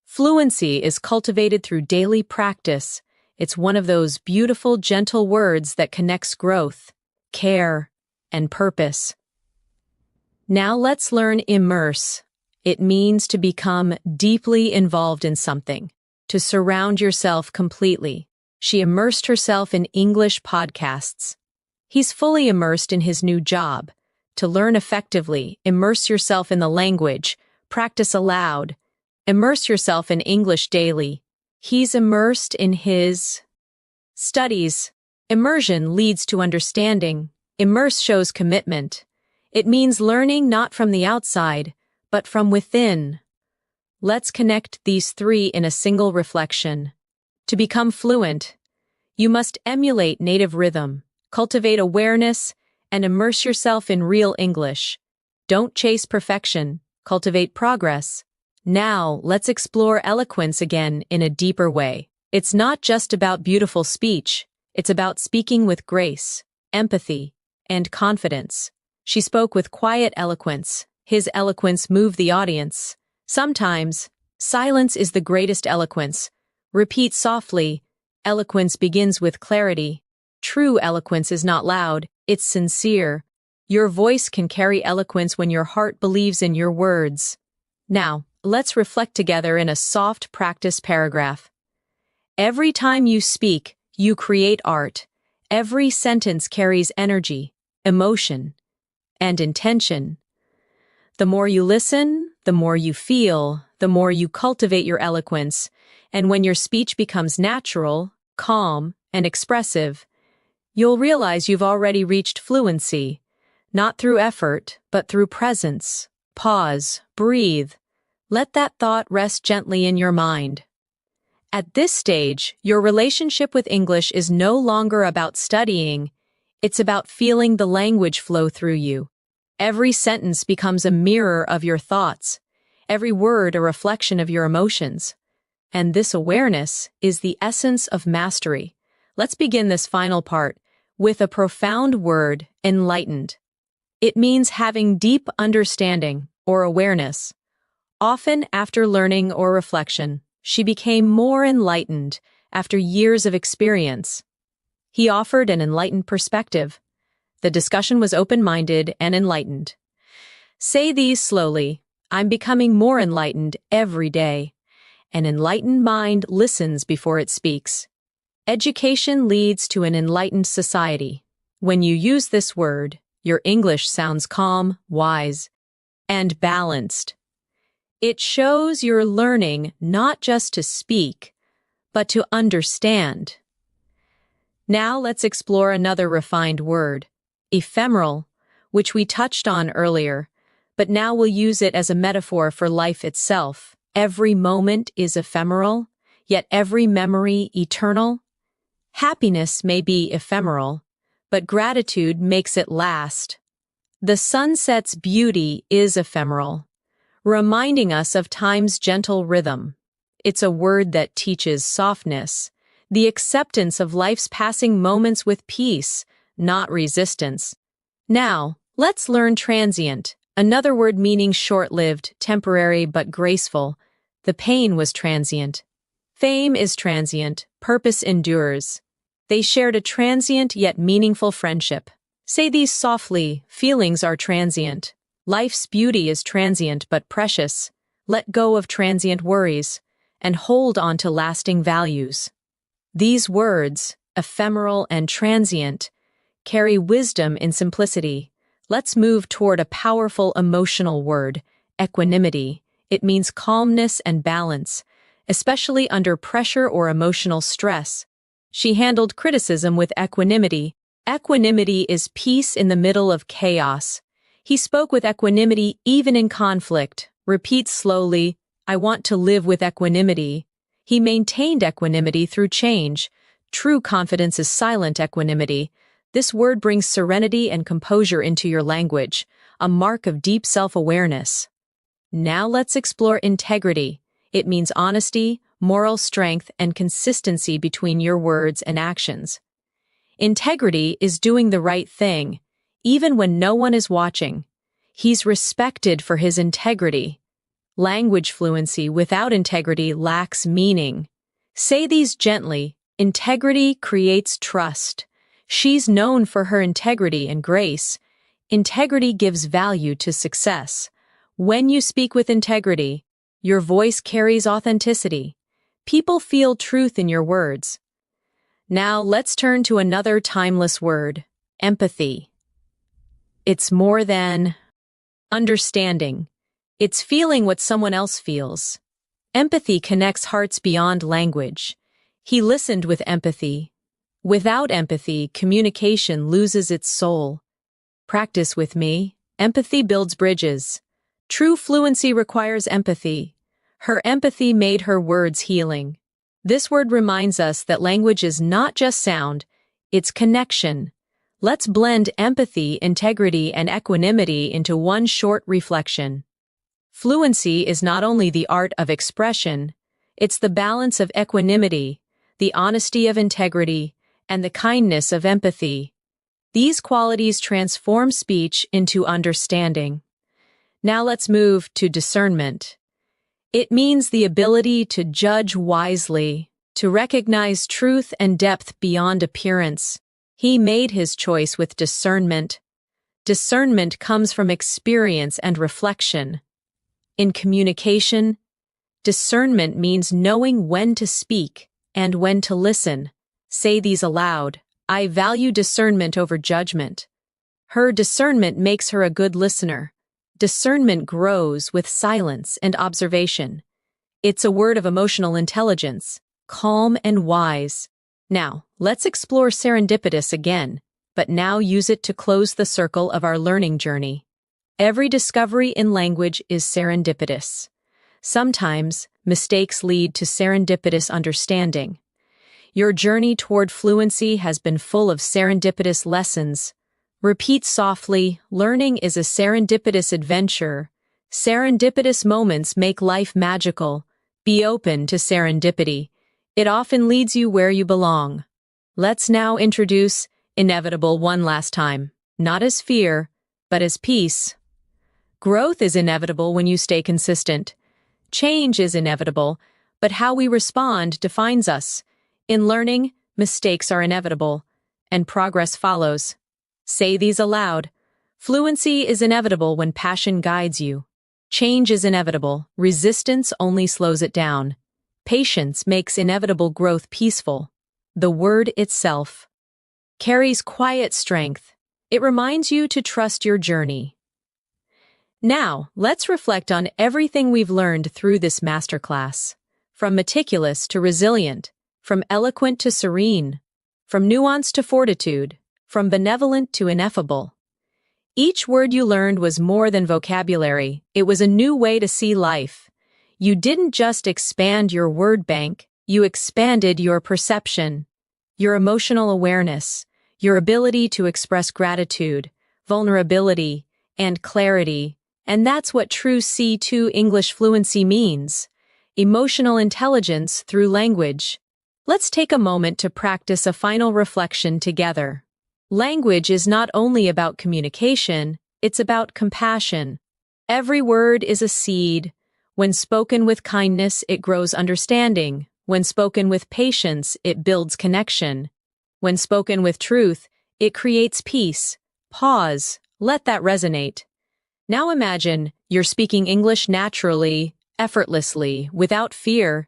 Fluency is cultivated through daily practice. It's one of those beautiful, gentle words that connects growth, care, and purpose. Now let's learn immerse. It means to become deeply involved in something, to surround yourself completely. She immersed herself in English podcasts. He's fully immersed in his new job. To learn effectively, immerse yourself in the language, practice aloud, immerse yourself in English daily. He's immersed in his studies. Immersion leads to understanding. Immerse shows commitment. It means learning not from the outside, but from within. Let's connect these three in a single reflection. To become fluent, you must emulate native rhythm, cultivate awareness, and immerse yourself in real English. Don't chase perfection, cultivate progress. Now, let's explore eloquence again in a deeper way. It's not just about beautiful speech, it's about speaking with grace, empathy, and confidence. She spoke with quiet eloquence. His eloquence moved the audience. Sometimes, silence is the greatest eloquence. Repeat softly. Eloquence begins with clarity. True eloquence is not loud, it's sincere. Your voice can carry eloquence when your heart believes in your words. Now, let's reflect together in a soft practice paragraph. Every time you speak, you create art. Every sentence carries energy, emotion, and intention. The more you listen, the more you feel, the more you cultivate your eloquence, and when your speech becomes natural, calm, and expressive, you'll realize you've already reached fluency, not through effort, but through presence. Pause, breathe. Let that thought rest gently in your mind. At this stage, your relationship with English is no longer about studying, it's about feeling the language flow through you. Every sentence becomes a mirror of your thoughts, every word a reflection of your emotions. And this awareness is the essence of mastery. Let's begin this final part with a profound word, enlightened. It means having deep understanding or awareness. Often after learning or reflection, she became more enlightened after years of experience. He offered an enlightened perspective. The discussion was open-minded and enlightened. Say these slowly. I'm becoming more enlightened every day. An enlightened mind listens before it speaks. Education leads to an enlightened society. When you use this word, your English sounds calm, wise, and balanced. It shows you're learning not just to speak, but to understand. Now let's explore another refined word, ephemeral, which we touched on earlier, but now we'll use it as a metaphor for life itself. Every moment is ephemeral, yet every memory eternal. Happiness may be ephemeral, but gratitude makes it last. The sunset's beauty is ephemeral, reminding us of time's gentle rhythm. It's a word that teaches softness, the acceptance of life's passing moments with peace, not resistance. Now, let's learn transient, another word meaning short-lived, temporary but graceful. The pain was transient. Fame is transient, purpose endures. They shared a transient yet meaningful friendship. Say these softly, feelings are transient. Life's beauty is transient but precious. Let go of transient worries, and hold on to lasting values. These words, ephemeral and transient, carry wisdom in simplicity. Let's move toward a powerful emotional word, equanimity. It means calmness and balance, especially under pressure or emotional stress. She handled criticism with equanimity. Equanimity is peace in the middle of chaos. He spoke with equanimity even in conflict. Repeat slowly, I want to live with equanimity. He maintained equanimity through change. True confidence is silent equanimity. This word brings serenity and composure into your language, a mark of deep self-awareness. Now let's explore integrity. It means honesty, moral strength, and consistency between your words and actions. Integrity is doing the right thing, even when no one is watching. He's respected for his integrity. Language fluency without integrity lacks meaning. Say these gently, Integrity creates trust. She's known for her integrity and grace. Integrity gives value to success. When you speak with integrity, your voice carries authenticity. People feel truth in your words. Now let's turn to another timeless word, empathy. It's more than understanding. It's feeling what someone else feels. Empathy connects hearts beyond language. He listened with empathy. Without empathy, communication loses its soul. Practice with me. Empathy builds bridges. True fluency requires empathy. Her empathy made her words healing. This word reminds us that language is not just sound, it's connection. Let's blend empathy, integrity, and equanimity into one short reflection. Fluency is not only the art of expression, it's the balance of equanimity, the honesty of integrity, and the kindness of empathy. These qualities transform speech into understanding. Now let's move to discernment. It means the ability to judge wisely, to recognize truth and depth beyond appearance. He made his choice with discernment. Discernment comes from experience and reflection. In communication, discernment means knowing when to speak and when to listen. Say these aloud. I value discernment over judgment. Her discernment makes her a good listener. Discernment grows with silence and observation. It's a word of emotional intelligence, calm and wise. Now, let's explore serendipitous again, but now use it to close the circle of our learning journey. Every discovery in language is serendipitous. Sometimes, mistakes lead to serendipitous understanding. Your journey toward fluency has been full of serendipitous lessons. Repeat softly, learning is a serendipitous adventure. Serendipitous moments make life magical. Be open to serendipity. It often leads you where you belong. Let's now introduce inevitable one last time, not as fear, but as peace. Growth is inevitable when you stay consistent. Change is inevitable, but how we respond defines us. In learning, mistakes are inevitable, and progress follows. Say these aloud. Fluency is inevitable when passion guides you. Change is inevitable. Resistance only slows it down. Patience makes inevitable growth peaceful. The word itself carries quiet strength. It reminds you to trust your journey. Now, let's reflect on everything we've learned through this masterclass. From meticulous to resilient, from eloquent to serene, from nuance to fortitude, from benevolent to ineffable. Each word you learned was more than vocabulary. It was a new way to see life. You didn't just expand your word bank, you expanded your perception, your emotional awareness, your ability to express gratitude, vulnerability, and clarity. And that's what true C2 English fluency means. Emotional intelligence through language. Let's take a moment to practice a final reflection together. Language is not only about communication, it's about compassion. Every word is a seed. When spoken with kindness, it grows understanding. When spoken with patience, it builds connection. When spoken with truth, it creates peace. Pause. Let that resonate. Now imagine you're speaking English naturally, effortlessly, without fear.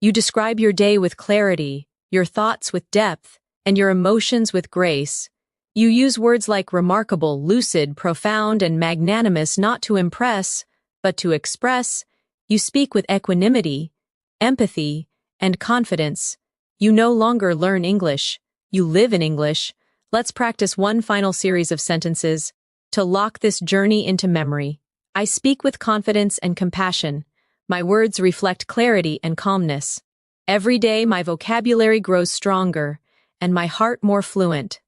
You describe your day with clarity, your thoughts with depth, and your emotions with grace. You use words like remarkable, lucid, profound, and magnanimous not to impress, but to express. You speak with equanimity, empathy, and confidence. You no longer learn English. You live in English. Let's practice one final series of sentences to lock this journey into memory. I speak with confidence and compassion. My words reflect clarity and calmness. Every day my vocabulary grows stronger, and my heart more fluent.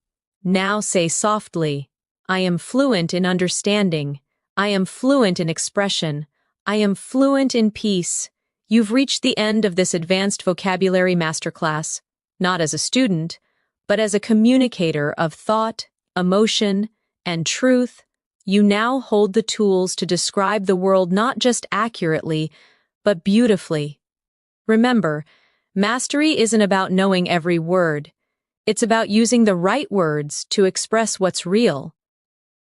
Now say softly, I am fluent in understanding. I am fluent in expression. I am fluent in peace. You've reached the end of this Advanced Vocabulary Masterclass, not as a student, but as a communicator of thought, emotion, and truth. You now hold the tools to describe the world not just accurately, but beautifully. Remember, Mastery isn't about knowing every word. It's about using the right words to express what's real.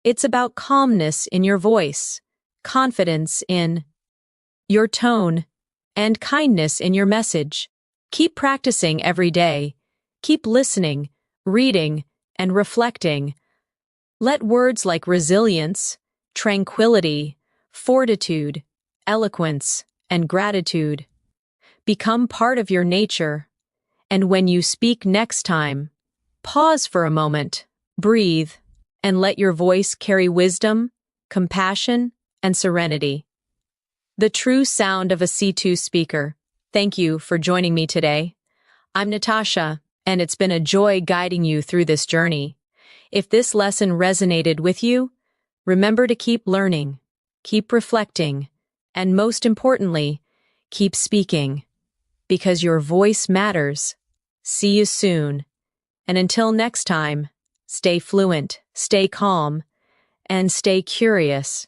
It's about calmness in your voice, confidence in your tone, and kindness in your message. Keep practicing every day. Keep listening, reading, and reflecting. Let words like resilience, tranquility, fortitude, eloquence, and gratitude become part of your nature. And when you speak next time, pause for a moment, breathe, and let your voice carry wisdom, compassion, and serenity. The true sound of a C2 speaker. Thank you for joining me today. I'm Natasha, and it's been a joy guiding you through this journey. If this lesson resonated with you, remember to keep learning, keep reflecting, and most importantly, keep speaking, because your voice matters. See you soon. And until next time, stay fluent, stay calm, and stay curious.